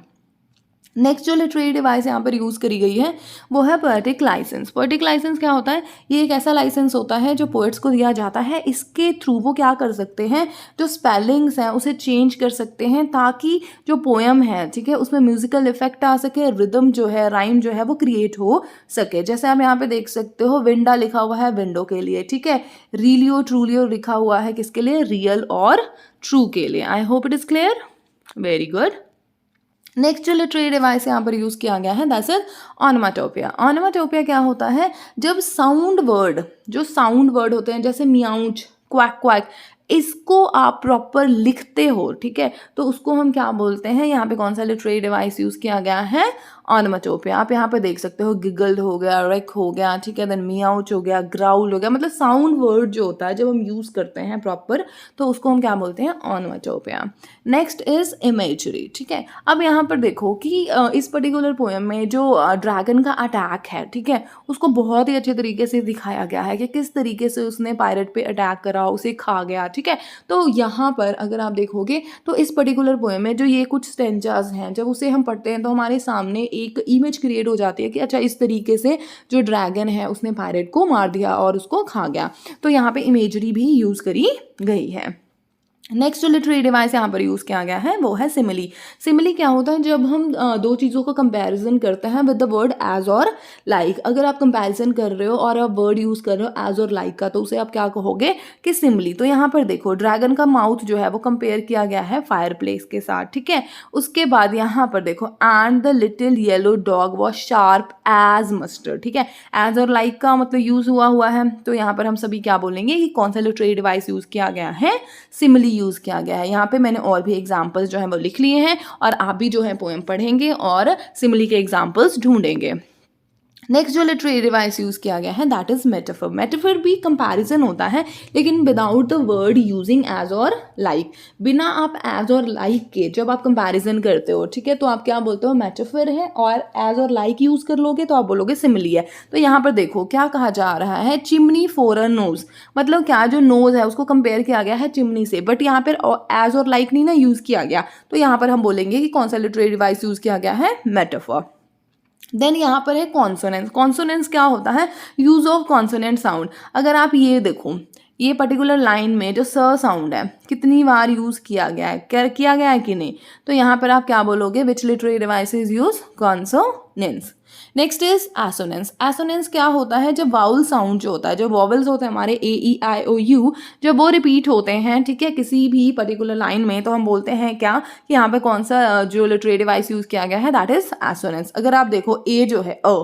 Next जो लिटरेरी डिवाइस यहाँ पर यूज़ करी गई है वो है पोएटिक लाइसेंस। पोएटिक लाइसेंस क्या होता है, ये एक ऐसा लाइसेंस होता है जो पोएट्स को दिया जाता है। इसके थ्रू वो क्या कर सकते हैं, जो स्पेलिंग्स हैं उसे चेंज कर सकते हैं ताकि जो पोएम है, ठीक है, उसमें म्यूजिकल इफेक्ट आ सके, रिदम जो है, राइम जो है वो क्रिएट हो सके। जैसे आप यहाँ पे देख सकते हो विंडा लिखा हुआ है विंडो के लिए, ठीक है, रीलियो ट्रूलियो लिखा हुआ है किसके लिए, रियल और ट्रू के लिए। आई hope it is clear, very good. Next जो लिटरेरी डिवाइस यहाँ पर यूज़ किया गया है दैट इज ऑनोमाटोपिया। ऑनोमाटोपिया क्या होता है, जब साउंड वर्ड, जो साउंड वर्ड होते हैं जैसे मियाऊच, क्वैक क्वैक, इसको आप प्रॉपर लिखते हो, ठीक है, तो उसको हम क्या बोलते हैं, यहाँ पे कौन सा लिटरेरी डिवाइस यूज़ किया गया है, ऑनोमाटोपिया। आप यहाँ पे देख सकते हो गिगल्ड हो गया, रेक हो गया, ठीक है, देन मियाउच हो गया, ग्राउल हो गया, मतलब साउंड वर्ड जो होता है जब हम यूज़ करते हैं प्रॉपर तो उसको हम क्या बोलते हैं, ऑनोमाटोपिया। नेक्स्ट इज इमेजरी, ठीक है। अब यहाँ पर देखो कि इस पर्टिकुलर पोएम में जो ड्रैगन का अटैक है, ठीक है, उसको बहुत ही अच्छे तरीके से दिखाया गया है कि किस तरीके से उसने पायरेट पे अटैक करा, उसे खा गया, ठीक है। तो यहाँ पर अगर आप देखोगे तो इस पर्टिकुलर पोएम में जो ये कुछ स्टेंजाज हैं जब उसे हम पढ़ते हैं तो हमारे सामने एक इमेज क्रिएट हो जाती है कि अच्छा इस तरीके से जो ड्रैगन है उसने पायरेट को मार दिया और उसको खा गया। तो यहाँ पे इमेजरी भी यूज़ करी गई है। नेक्स्ट जो लिटरेरी डिवाइस यहाँ पर यूज़ किया गया है वो है सिमिली। सिमिली क्या होता है, जब हम दो चीज़ों का कंपैरिजन करते हैं विद द वर्ड एज और लाइक। अगर आप कंपैरिजन कर रहे हो और आप वर्ड यूज़ कर रहे हो एज और लाइक का तो उसे आप क्या कहोगे कि सिमिली। तो यहाँ पर देखो ड्रैगन का माउथ जो है वो कंपेयर किया गया है फायर प्लेस के साथ, ठीक है। उसके बाद यहाँ पर देखो and the little yellow dog was sharp as mustard, ठीक है, एज और लाइक का मतलब यूज़ हुआ है। तो यहाँ पर हम सभी क्या बोलेंगे कि कौन सा लिटरेरी डिवाइस यूज़ किया गया है, सिमिली यूज़ किया गया है। यहाँ पे मैंने और भी एग्जाम्पल्स जो हैं वो लिख लिए हैं और आप भी जो है पोएम पढ़ेंगे और सिमिली के एग्जाम्पल्स ढूंढेंगे। नेक्स्ट जो लिटरेरी डिवाइस यूज़ किया गया है दैट इज मेटाफर। मेटाफर भी कंपैरिजन होता है लेकिन without the word using as और लाइक। बिना आप एज और लाइक के जब आप कंपैरिजन करते हो, ठीक है, तो आप क्या बोलते हो, मेटाफर है, और एज और लाइक यूज़ कर लोगे तो आप बोलोगे सिमिली है। तो यहाँ पर देखो क्या कहा जा रहा है, चिमनी फॉर अ नोज, मतलब क्या जो नोज है उसको कंपेयर किया गया है चिमनी से, बट यहाँ पर एज और लाइक नहीं ना यूज़ किया गया। तो यहाँ पर हम बोलेंगे कि कौन सा लिटरेरी डिवाइस यूज़ किया गया है, मेटाफर। देन यहाँ पर है कॉन्सोनेंस। कॉन्सोनेंस क्या होता है, यूज ऑफ कॉन्सोनेंट साउंड। अगर आप ये देखो ये पर्टिकुलर लाइन में जो स साउंड है कितनी बार यूज़ किया गया है, किया गया है कि नहीं, तो यहाँ पर आप क्या बोलोगे, विच literary device is use, consonance. Next is assonance. Assonance क्या होता है, जब वाउल साउंड जो होता है, जो वॉवल्स होते हैं हमारे ए ई आई ओ यू, जब वो रिपीट होते हैं, ठीक है, किसी भी पर्टिकुलर लाइन में, तो हम बोलते हैं क्या कि यहाँ पे कौन सा जो लिटरेरी डिवाइस यूज़ किया गया है दैट इज एसोनेंस। अगर आप देखो ए जो है अ,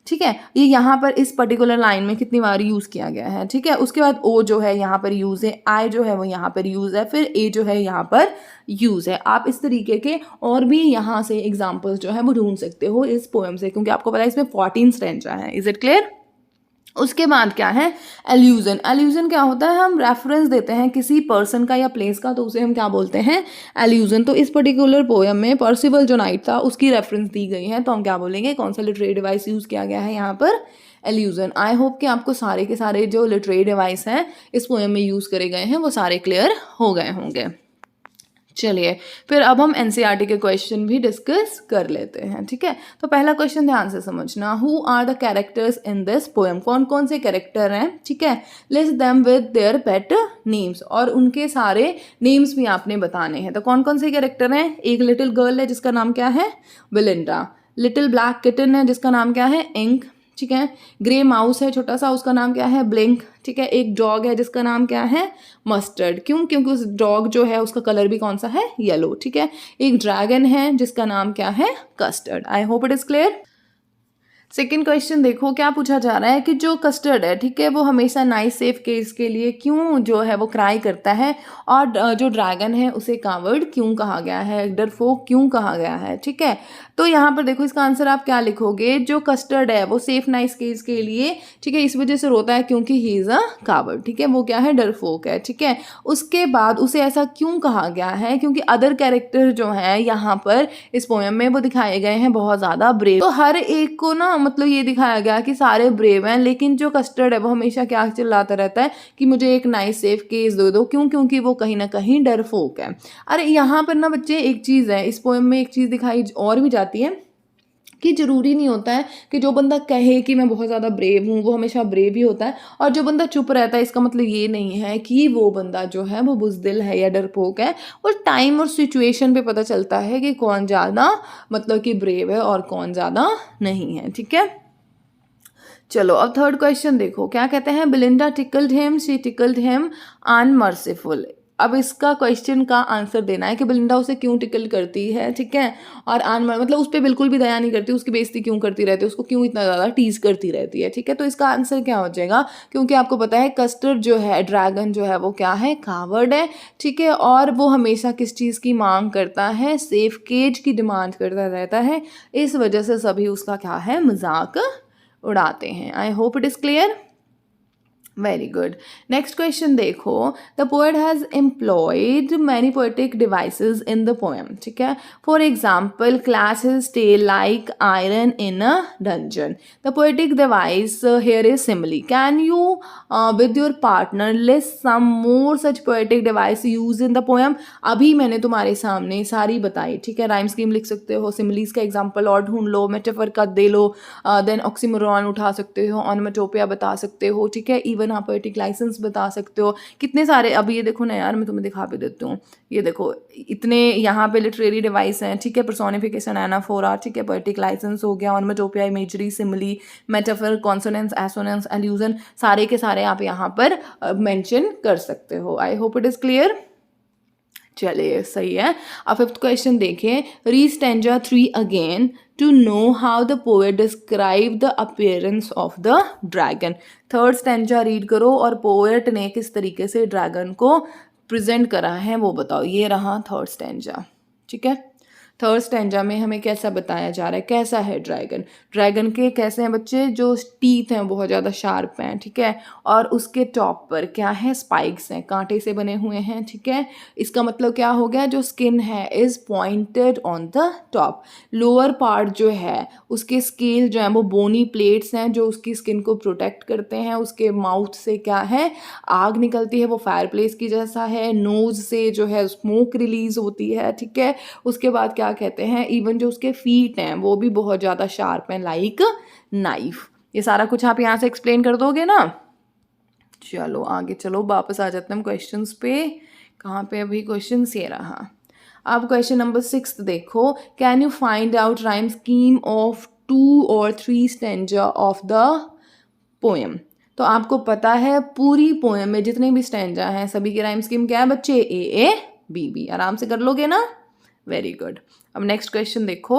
ठीक है, ये यहाँ पर इस पर्टिकुलर लाइन में कितनी बार यूज़ किया गया है, ठीक है। उसके बाद ओ जो है यहाँ पर यूज़ है, आई जो है वो यहाँ पर यूज़ है, फिर ए जो है यहाँ पर यूज़ है। आप इस तरीके के और भी यहाँ से एग्जाम्पल्स जो है वो ढूंढ सकते हो इस पोएम से, क्योंकि आपको पता है इसमें 14 स्टेंजा है। Is it clear. उसके बाद क्या है, एल्यूजन। एल्यूजन क्या होता है, हम रेफरेंस देते हैं किसी पर्सन का या प्लेस का तो उसे हम क्या बोलते हैं, एल्यूजन। तो इस पर्टिकुलर पोएम में पर्सिवल जो नाइट था उसकी रेफरेंस दी गई है तो हम क्या बोलेंगे, कौन सा लिटरेरी डिवाइस यूज़ किया गया है यहाँ पर, एल्यूजन। आई होप कि आपको सारे के सारे जो लिटरेरी डिवाइस हैं इस पोएम में यूज़ करे गए हैं वो सारे क्लियर हो गए होंगे। चलिए फिर अब हम एनसीईआरटी के क्वेश्चन भी डिस्कस कर लेते हैं, ठीक है। तो पहला क्वेश्चन ध्यान से समझना, who are the characters in this poem, कौन कौन से कैरेक्टर हैं, ठीक है। List them with their pet names, और उनके सारे नेम्स भी आपने बताने हैं। तो कौन कौन से कैरेक्टर हैं, एक लिटिल गर्ल है जिसका नाम क्या है, बिलिंडा। लिटिल ब्लैक किटन है जिसका नाम क्या है, इंक, ठीक है। ग्रे माउस है छोटा सा, उसका नाम क्या है, ब्लिंक, ठीक है। एक डॉग है जिसका नाम क्या है, मस्टर्ड, क्यों, क्योंकि उस डॉग जो है उसका कलर भी कौन सा है, येलो, ठीक है। एक ड्रैगन है जिसका नाम क्या है, custard. I hope it is clear. Second question देखो क्या पूछा जा रहा है कि जो कस्टर्ड है, ठीक है, वो हमेशा नाइस सेफ केस के लिए क्यों जो है वो क्राई करता है, और जो ड्रैगन है उसे कावर्ड क्यों कहा गया है, डरफोक क्यों कहा गया है, ठीक है। तो यहाँ पर देखो इसका आंसर आप क्या लिखोगे, जो कस्टर्ड है वो सेफ नाइस केस के लिए, ठीक है, इस वजह से रोता है क्योंकि ही इज़ अ कावर्ड, ठीक है, वो क्या है, डरफोक है, ठीक है। उसके बाद उसे ऐसा क्यों कहा गया है, क्योंकि अदर कैरेक्टर जो है यहाँ पर इस पोएम में वो दिखाए गए हैं बहुत ज़्यादा ब्रेव। तो हर एक को ना मतलब ये दिखाया गया कि सारे ब्रेव हैं, लेकिन जो कस्टर्ड है वो हमेशा क्या चिल्लाता रहता है कि मुझे एक नाइस सेफ केस दे दो, क्यों, क्योंकि वो कहीं ना कहीं डरफोक है। अरे यहाँ पर ना बच्चे एक चीज़ है, इस पोएम में एक चीज़ दिखाई और भी जाती है कि ज़रूरी नहीं होता है कि जो बंदा कहे कि मैं बहुत ज़्यादा ब्रेव हूँ वो हमेशा ब्रेव ही होता है, और जो बंदा चुप रहता है इसका मतलब ये नहीं है कि वो बंदा जो है वो बुज़दिल है या डरपोक है। और टाइम और सिचुएशन पे पता चलता है कि कौन ज़्यादा मतलब कि ब्रेव है और कौन ज़्यादा नहीं है, ठीक है। चलो अब थर्ड क्वेश्चन देखो क्या कहते हैं, Belinda tickled him, she tickled him unmerciful. अब इसका क्वेश्चन का आंसर देना है कि बिलिंडा उसे क्यों टिकल करती है, ठीक है, और मतलब उस पर बिल्कुल भी दया नहीं करती, उसकी बेइज्जती क्यों करती रहती है, उसको क्यों इतना ज़्यादा टीज करती रहती है, ठीक है। तो इसका आंसर क्या हो जाएगा, क्योंकि आपको पता है कस्टर्ड जो है, ड्रैगन जो है वो क्या है, कावर्ड है, ठीक है, और वो हमेशा किस चीज़ की मांग करता है, सेफ केज की डिमांड करता रहता है, इस वजह से सभी उसका क्या है, मजाक उड़ाते हैं। I hope it is clear, very good. Next question देखो, the poet has employed many poetic devices in the poem, ठीक है। For example, classes stay like iron in a dungeon. The poetic device here is simile, can you with your partner list some more such poetic device use in the poem. अभी मैंने तुम्हारे सामने सारी बताई, ठीक है, राइम स्कीम लिख सकते हो, सिमिलीज का एग्जाम्पल और ढूंढ लो, मेटाफर का दे लो, देन ऑक्सीमोरॉन उठा सकते हो, ऑनोमेटोपिया बता सकते हो, ठीक है, इवन आप पोएटिक लाइसेंस बता सकते हो, कितने सारे। अब ये देखो ना यार, मैं तुम्हें दिखा भी देती हूँ, ये देखो इतने यहाँ पे लिटरेरी डिवाइस हैं, ठीक है, पर्सोनिफिकेशन, एनाफोरा, ठीक है, पोएटिक लाइसेंस हो गया, onomatopoeia, imagery, simile, metaphor, consonance, assonance, allusion, सारे के सारे आप यहाँ पर मेंशन कर सकते हो। I hope it is clear. चलिए सही है। अब फिफ्थ क्वेश्चन देखें, read stanza 3 again to know how the poet describe the appearance of the dragon. Third stanza read करो और पोएट ने किस तरीके से ड्रैगन को प्रेजेंट करा है वो बताओ। ये रहा थर्ड स्टैंजा, ठीक है। थर्ड स्टैंजा में हमें कैसा बताया जा रहा है, कैसा है ड्रैगन, ड्रैगन के कैसे हैं बच्चे, जो टीथ हैं बहुत ज़्यादा शार्प हैं, ठीक है, और उसके टॉप पर क्या है, स्पाइक्स हैं, कांटे से बने हुए हैं, ठीक है। इसका मतलब क्या हो गया, जो स्किन है is pointed on the top. Lower part जो है उसके स्केल जो है वो बोनी प्लेट्स हैं जो उसकी स्किन को प्रोटेक्ट करते हैं। उसके माउथ से क्या है, आग निकलती है, वो फायर प्लेस की जैसा है। नोज़ से जो है स्मोक रिलीज होती है, ठीक है। उसके बाद क्या कहते हैं, इवन जो उसके फीट हैं वो भी बहुत ज़्यादा शार्प हैं, लाइक नाइफ। ये सारा कुछ आप यहाँ से एक्सप्लेन कर दोगे ना। चलो आगे चलो, वापस आ जाते हैं हम क्वेश्चंस पे। कहाँ पे अभी क्वेश्चंस, ये रहा। अब क्वेश्चन नंबर 6 देखो, can you find out rhyme scheme of 2 और 3 स्टैंजा ऑफ द पोएम। तो आपको पता है पूरी पोएम में जितने भी स्टैंजा हैं सभी की राइम स्कीम क्या है बच्चे, ए ए बी बी। आराम से कर लोगे ना, वेरी गुड। अब नेक्स्ट क्वेश्चन देखो,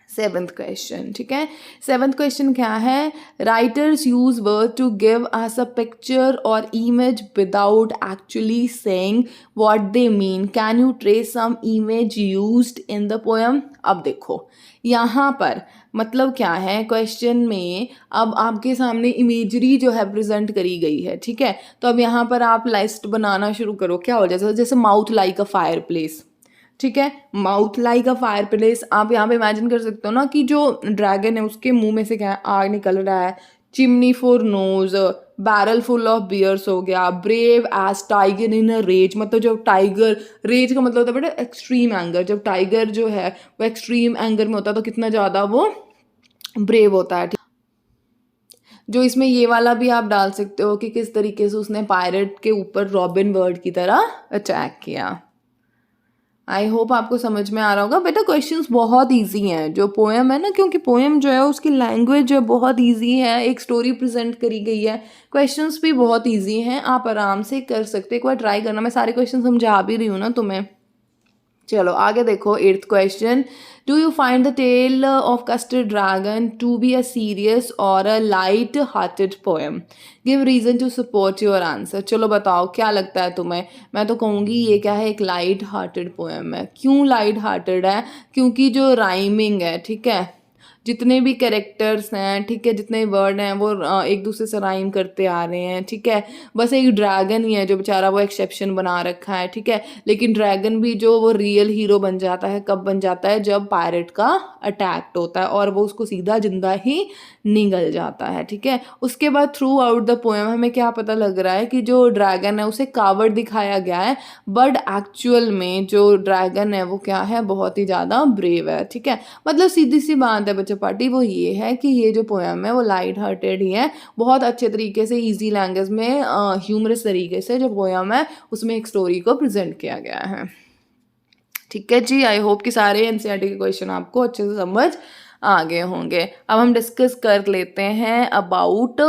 7th क्वेश्चन, ठीक है। 7th क्वेश्चन क्या है, writers use word to give us a picture और image without actually saying what they mean, can you trace some image used in the poem. अब देखो यहाँ पर मतलब क्या है, क्वेश्चन में अब आपके सामने इमेजरी जो है प्रेजेंट करी गई है, ठीक है। तो अब यहाँ पर आप लिस्ट बनाना शुरू करो, क्या हो जाए, जैसे mouth like a fire place, ठीक है, mouth like a fire place. आप यहाँ पे इमेजिन कर सकते हो ना कि जो ड्रैगन है उसके मुंह में से क्या है, आग निकल रहा है, chimney for nose, barrel full of bears हो गया, brave as tiger in a rage, मतलब जब टाइगर, रेज का मतलब होता है बेटा एक्सट्रीम एंगर, जब टाइगर जो है वो एक्सट्रीम एंगर में होता है तो कितना ज़्यादा वो ब्रेव होता है। जो इसमें ये वाला भी आप डाल सकते हो कि किस तरीके से उसने पायरेट के ऊपर रॉबिन वर्ड की तरह अटैक किया। आई होप आपको समझ में आ रहा होगा बेटा। क्वेश्चंस बहुत इजी हैं, जो पोएम है ना, क्योंकि पोएम जो है उसकी लैंग्वेज जो है बहुत इजी है, एक स्टोरी प्रेजेंट करी गई है, क्वेश्चंस भी बहुत इजी हैं, आप आराम से कर सकते हो। एक बार ट्राई करना, मैं सारे क्वेश्चन समझा भी रही हूँ ना तुम्हें। चलो आगे देखो, 8th question, do you find the tale of Custard dragon to be a serious और a light hearted poem, give reason to support your answer. चलो बताओ क्या लगता है तुम्हें। मैं तो कहूँगी ये क्या है, एक लाइट हार्टेड पोएम है। क्यों लाइट हार्टेड है? क्योंकि जो राइमिंग है, ठीक है, जितने भी कैरेक्टर्स हैं, ठीक है, जितने वर्ड हैं वो एक दूसरे से राइम करते आ रहे हैं, ठीक है। बस एक ड्रैगन ही है जो बेचारा वो एक्सेप्शन बना रखा है, ठीक है। लेकिन ड्रैगन भी जो वो रियल हीरो बन जाता है, कब बन जाता है, जब पायरेट का अटैक होता है और वो उसको सीधा जिंदा ही निगल जाता है, ठीक है। उसके बाद थ्रू आउट द पोएम हमें क्या पता लग रहा है कि जो ड्रैगन है उसे कावर्ड दिखाया गया है, बट एक्चुअल में जो ड्रैगन है वो क्या है, बहुत ही ज़्यादा ब्रेव है, ठीक है। मतलब सीधी सी बात है बच्चों पार्टी, वो ये है कि ये जो पोएम है वो लाइट हार्टेड ही है, बहुत अच्छे तरीके से इजी लैंग्वेज में ह्यूमरस तरीके से जो पोएम है उसमें एक स्टोरी को प्रेजेंट किया गया है। ठीक है जी, आई होप कि सारे एनसीईआरटी के क्वेश्चन आपको अच्छे से समझ आ गए होंगे। अब हम डिस्कस कर लेते हैं अबाउट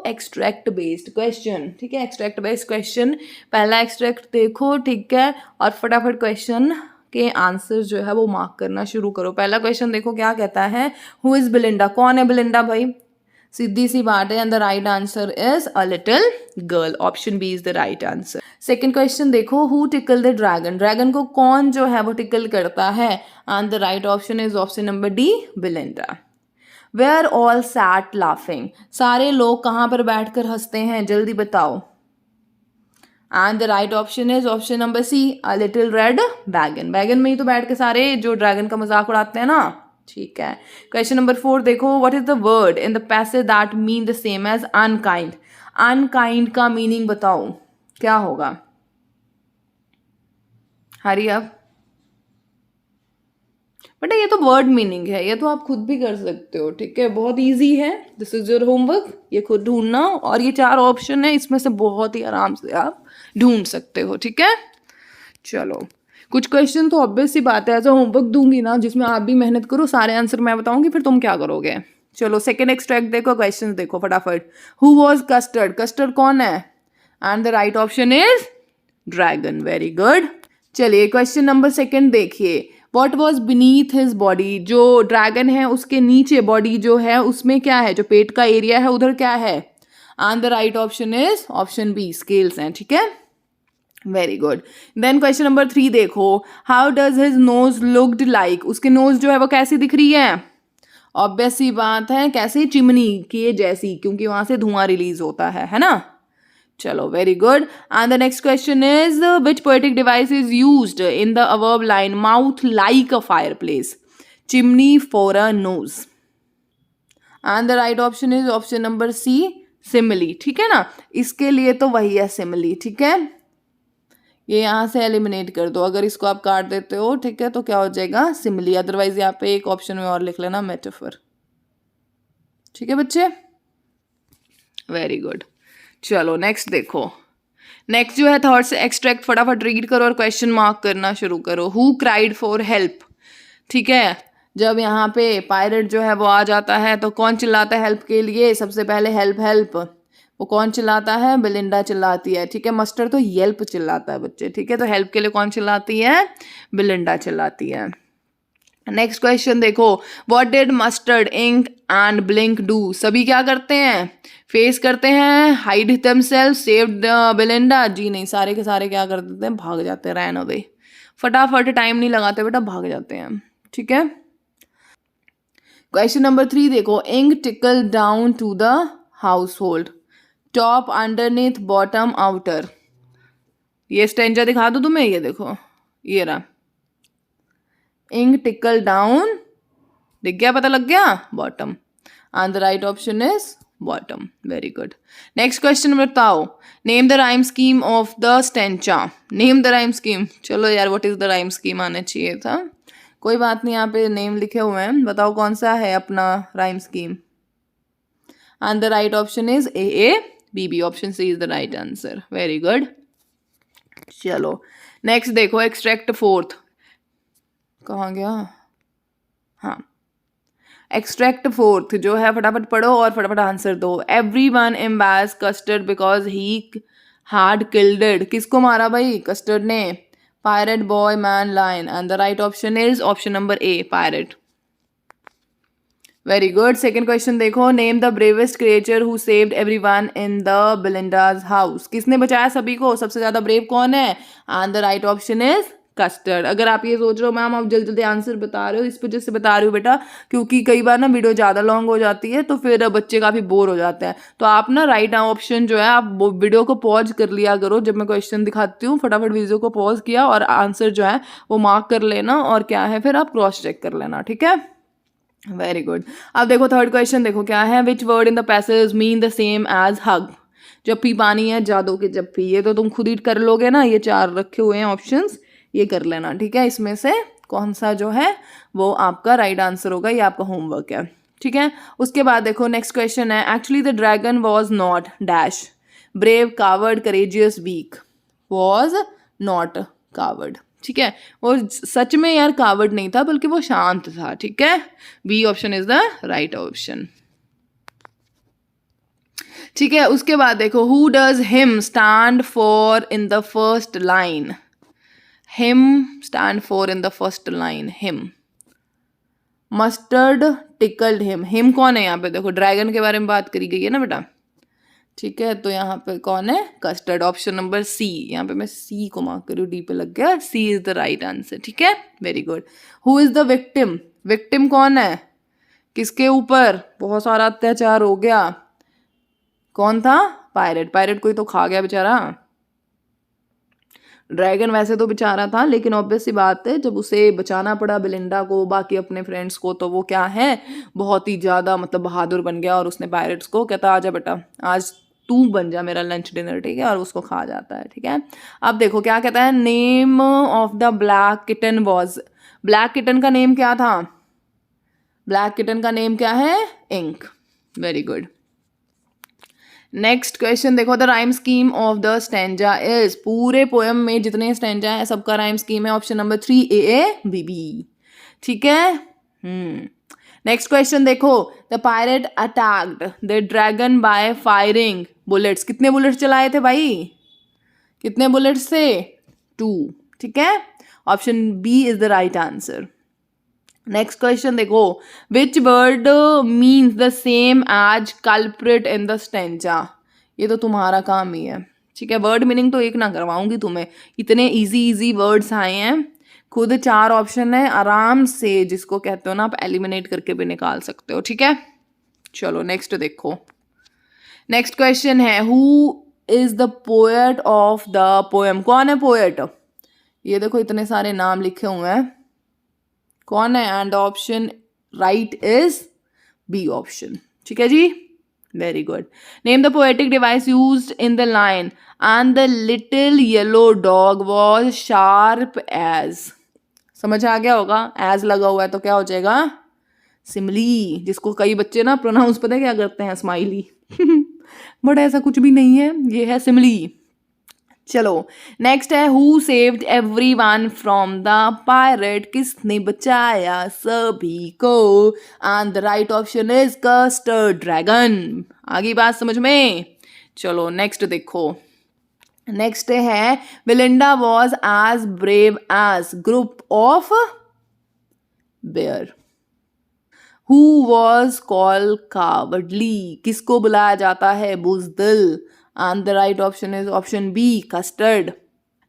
एक्सट्रैक्ट बेस्ड क्वेश्चन, ठीक है। एक्सट्रैक्ट बेस्ड क्वेश्चन, पहला एक्सट्रैक्ट देखो, ठीक है, और फटाफट क्वेश्चन के आंसर जो है वो मार्क करना शुरू करो। पहला क्वेश्चन देखो क्या कहता है, हु इज बिलिंडा, कौन है बिलिंडा भाई, सीधी सी बात है, and the right answer is a little girl, option B is the right answer. Second question देखो, who tickle the dragon, dragon को कौन जो है वो टिकल करता है, and the right option is option number D, Belinda. Where all sat laughing, सारे लोग कहाँ पर बैठकर हंसते हैं, जल्दी बताओ। And the right option is option number C, a little red wagon, wagon में ही तो बैठ के सारे जो ड्रैगन का मजाक उड़ाते हैं ना, ठीक है। क्वेश्चन नंबर 4 देखो, what is the word in the passage that mean the same as unkind, unkind का मीनिंग बताओ क्या होगा, हरी अब बेटा, ये तो वर्ड मीनिंग है, ये तो आप खुद भी कर सकते हो, ठीक है, बहुत इजी है, दिस इज योर होमवर्क, ये खुद ढूंढना, और ये 4 ऑप्शन है, इसमें से बहुत ही आराम से आप ढूंढ सकते हो, ठीक है। चलो कुछ क्वेश्चन तो ऑब्वियस सी बात है, ऐसा होमवर्क दूंगी ना जिसमें आप भी मेहनत करो, सारे आंसर मैं बताऊंगी, फिर तुम क्या करोगे। चलो सेकेंड एक्सट्रैक्ट देखो, क्वेश्चन देखो फटाफट, हु वॉज कस्टर्ड, कस्टर्ड कौन है, and the right option is dragon, very good. चलिए क्वेश्चन नंबर 2 देखिए, what was beneath his body, जो ड्रैगन है उसके नीचे बॉडी जो है उसमें क्या है, जो पेट का एरिया है उधर क्या है, and the right option is option B, scales हैं, ठीक है, very good. Then question number 3 देखो, how does his nose looked like, उसके नोज जो है वो कैसी दिख रही है, ऑब्वियस सी बात है, कैसी, चिमनी के जैसी, क्योंकि वहां से धुआं रिलीज होता है ना। चलो very good. And the next question is, which poetic device is used in the above line, mouth like a fireplace, chimney for a nose, and the right option is option number C, simile, ठीक है ना, इसके लिए तो वही है सिमिली, ठीक है। ये यहाँ से एलिमिनेट कर दो, अगर इसको आप काट देते हो, ठीक है, तो क्या हो जाएगा, सिमिली, अदरवाइज यहाँ पे एक ऑप्शन में और लिख लेना, मेटाफर, ठीक है बच्चे, वेरी गुड। चलो नेक्स्ट देखो, नेक्स्ट जो है थर्ड से एक्सट्रैक्ट, फटाफट रीड करो और क्वेश्चन मार्क करना शुरू करो। हु क्राइड फॉर हेल्प, ठीक है, जब यहाँ पे पायरेट जो है वो आ जाता है तो कौन चिल्लाता है हेल्प के लिए, सबसे पहले हेल्प हेल्प, वो कौन चिल्लाता है, बिलिंडा चिल्लाती है, ठीक है। मस्टर्ड तो येल्प चिल्लाता है बच्चे, ठीक है, तो हेल्प के लिए कौन चिल्लाती है, बिलिंडा चिल्लाती है। नेक्स्ट क्वेश्चन देखो, what did Mustard, Ink and Blink do, सभी क्या करते हैं, फेस करते हैं, हाइड देमसेल्फ, सेव बिलिंडा, जी नहीं, सारे के सारे क्या कर देते हैं, भाग जाते हैं, रैन अवे, फटाफट, टाइम नहीं लगाते बेटा, भाग जाते हैं, ठीक है। क्वेश्चन नंबर 3 देखो, Ink tickle down to the household, top underneath bottom outer, ये स्टेंजा दिखा दो तुम्हें, ये देखो, ये रहा, इंक टिकल डाउन, दिख गया, पता लग गया, bottom, and the right option is bottom. Very good. Next question बताओ. Name the rhyme scheme of the stanza. Name the rhyme scheme. चलो यार, what is the rhyme scheme आना चाहिए था. कोई बात नहीं, यहाँ पे नेम लिखे हुए हैं. बताओ कौन सा है अपना rhyme scheme. And the right option is A B B. Option C is the right answer. Very good. चलो नेक्स्ट देखो. Extract fourth. कहाँ गया. हाँ, एक्सट्रैक्ट फोर्थ जो है फटाफट पढ़ो और फटाफट आंसर दो. Everyone embrace Custard because he had killed. किसको मारा भाई. कस्टर्ड ने. Pirate, boy, man, lion. And the right option is option number A, pirate. Very good. Second question देखो. Name the bravest creature who saved everyone in the Belinda's house. किसने बचाया सभी को. सबसे ज्यादा ब्रेव कौन है. And the right option is Custard. अगर आप ये सोच रहे हो मैम आप जल्दी जल्दी आंसर बता रहे हो, इस वजह से बता रही हूँ बेटा क्योंकि कई बार ना वीडियो ज़्यादा लॉन्ग हो जाती है तो फिर बच्चे काफ़ी बोर हो जाते हैं. तो आप ना राइट ऑप्शन जो है आप वीडियो को पॉज कर लिया करो. जब मैं क्वेश्चन दिखाती हूँ फटाफट वीडियो को पॉज किया और आंसर जो है वो मार्क कर लेना और क्या है फिर आप क्रॉस चेक कर लेना. ठीक है. Very good. अब देखो थर्ड क्वेश्चन देखो क्या है. Which word in the passage mean the same as hug. जप्पी पानी है, जादू की जप्पी. ये तो तुम खुद ही कर लोगे ना. ये 4 रखे हुए हैं ऑप्शंस, ये कर लेना. ठीक है. इसमें से कौन सा जो है वो आपका राइट आंसर होगा. ये आपका होमवर्क है. ठीक है. उसके बाद देखो नेक्स्ट क्वेश्चन है. Actually the dragon was not dash. Brave, coward, courageous, weak. Was not coward. ठीक है. वो सच में यार कावर्ड नहीं था बल्कि वो शांत था. ठीक है. B option is the right option. ठीक है. उसके बाद देखो. Who does him stand for in the first line. Him stand for in the first line. Him. Mustard tickled him. Him कौन है यहाँ पे. देखो ड्रैगन के बारे में बात करी गई है ना बेटा. ठीक है. तो यहाँ पे कौन है. कस्टर्ड. Option number C. यहाँ पे मैं सी को मार्क करूँ, डी पे लग गया. सी इज द राइट आंसर. ठीक है. Very good. Who is the victim. Victim कौन है. किसके ऊपर बहुत सारा अत्याचार हो गया. कौन था. पायरेट. पायरेट कोई तो खा गया बेचारा. ड्रैगन वैसे तो बेचारा था लेकिन ऑब्वियस सी बात है जब उसे बचाना पड़ा बेलिंडा को, बाकी अपने फ्रेंड्स को, तो वो क्या है बहुत ही ज़्यादा मतलब बहादुर बन गया और उसने पायरेट्स को कहता आजा बेटा आज तू बन जा मेरा लंच डिनर. ठीक है. और उसको खा जाता है. ठीक है. अब देखो क्या कहता है. Name of the black kitten was. Black kitten का नेम क्या था. ब्लैक किटन का नेम क्या है. Ink. Very good. Next question देखो. The rhyme scheme of the stanza is. पूरे पोएम में जितने स्टैंजा है सबका राइम स्कीम है option number 3 A B B. ठीक है. नेक्स्ट क्वेश्चन देखो. The pirate attacked the dragon by firing bullets. कितने बुलेट्स चलाए थे भाई. कितने बुलेट्स थे. 2. ठीक है. Option B is the right answer. Next question देखो. Which word means the same as culprit in the stanza. ये तो तुम्हारा काम ही है. ठीक है. वर्ड मीनिंग तो एक ना करवाऊंगी तुम्हें. इतने इजी वर्ड्स आए हैं. खुद 4 ऑप्शन है. आराम से जिसको कहते हो ना आप एलिमिनेट करके भी निकाल सकते हो. ठीक है. चलो नेक्स्ट देखो. नेक्स्ट क्वेश्चन है. Who is the poet of the poem. कौन है पोएट. ये देखो इतने सारे नाम लिखे हुए हैं. कौन है. And option right is B option. ठीक है जी. Very good. Name the poetic device used in the line and the little yellow dog was sharp as. समझ आ गया होगा. एज लगा हुआ है तो क्या हो जाएगा. सिमली. जिसको कई बच्चे ना प्रोनाउंस पता है क्या करते हैं स्माइली. बट ऐसा कुछ भी नहीं है. ये है सिमली. चलो नेक्स्ट है. Who saved everyone from the pirate. किसने बचाया सभी को. And the right option is Custard dragon. आगे बात समझ में. चलो नेक्स्ट देखो. नेक्स्ट है. Belinda was as brave as group of bear. Who was called cowardly. किसको बुलाया जाता है बुज़दिल. And the right option is option B, custard.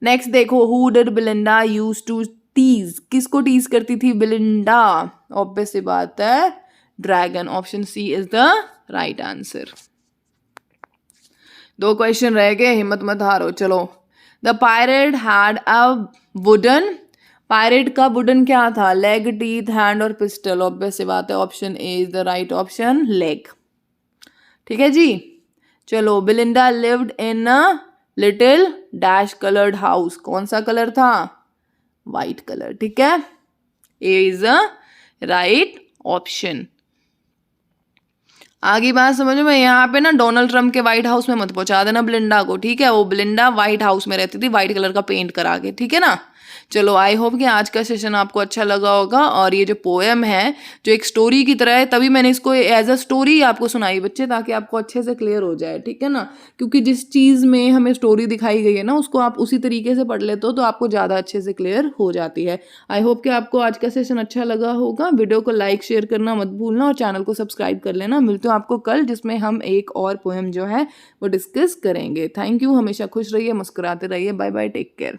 Next देखो. Who did Belinda used to tease. किसको टीज करती थी बेलिंडा. ऑब्वियस सी बात है dragon. Option C is the right answer. 2 question रह गए. हिम्मत मत हारो. चलो. The pirate had a wooden. Pirate का वुडन क्या था. लेग, टीथ, हैंड और पिस्टल. ऑब्वियस सी बात है option A is the right option, leg. ठीक है जी। चलो, Belinda lived in a little dash coloured house, कौन सा कलर था? वाइट कलर, ठीक है। A is a right option. आगे बात समझ में, यहाँ पे ना डोनाल्ड ट्रम्प के व्हाइट हाउस में मत पहुंचा देना बिलिंडा को, ठीक है। वो बिलिंडा व्हाइट हाउस में रहती थी, व्हाइट कलर का पेंट करा के, ठीक है ना। चलो, आई होप कि आज का सेशन आपको अच्छा लगा होगा। और ये जो पोएम है, जो एक स्टोरी की तरह है, तभी मैंने इसको एज अ स्टोरी आपको सुनाई बच्चे, ताकि आपको अच्छे से क्लियर हो जाए, ठीक है ना। क्योंकि जिस चीज़ में हमें स्टोरी दिखाई गई है ना, उसको आप उसी तरीके से पढ़ लेते हो तो आपको ज़्यादा अच्छे से क्लियर हो जाती है। आई होप कि आपको आज का सेशन अच्छा लगा होगा। वीडियो को लाइक शेयर करना मत भूलना और चैनल को सब्सक्राइब कर लेना। मिलते हो आपको कल, जिसमें हम एक और पोएम जो है वो डिस्कस करेंगे। Thank you. हमेशा खुश रहिए, मुस्कुराते रहिए। Bye bye, take care.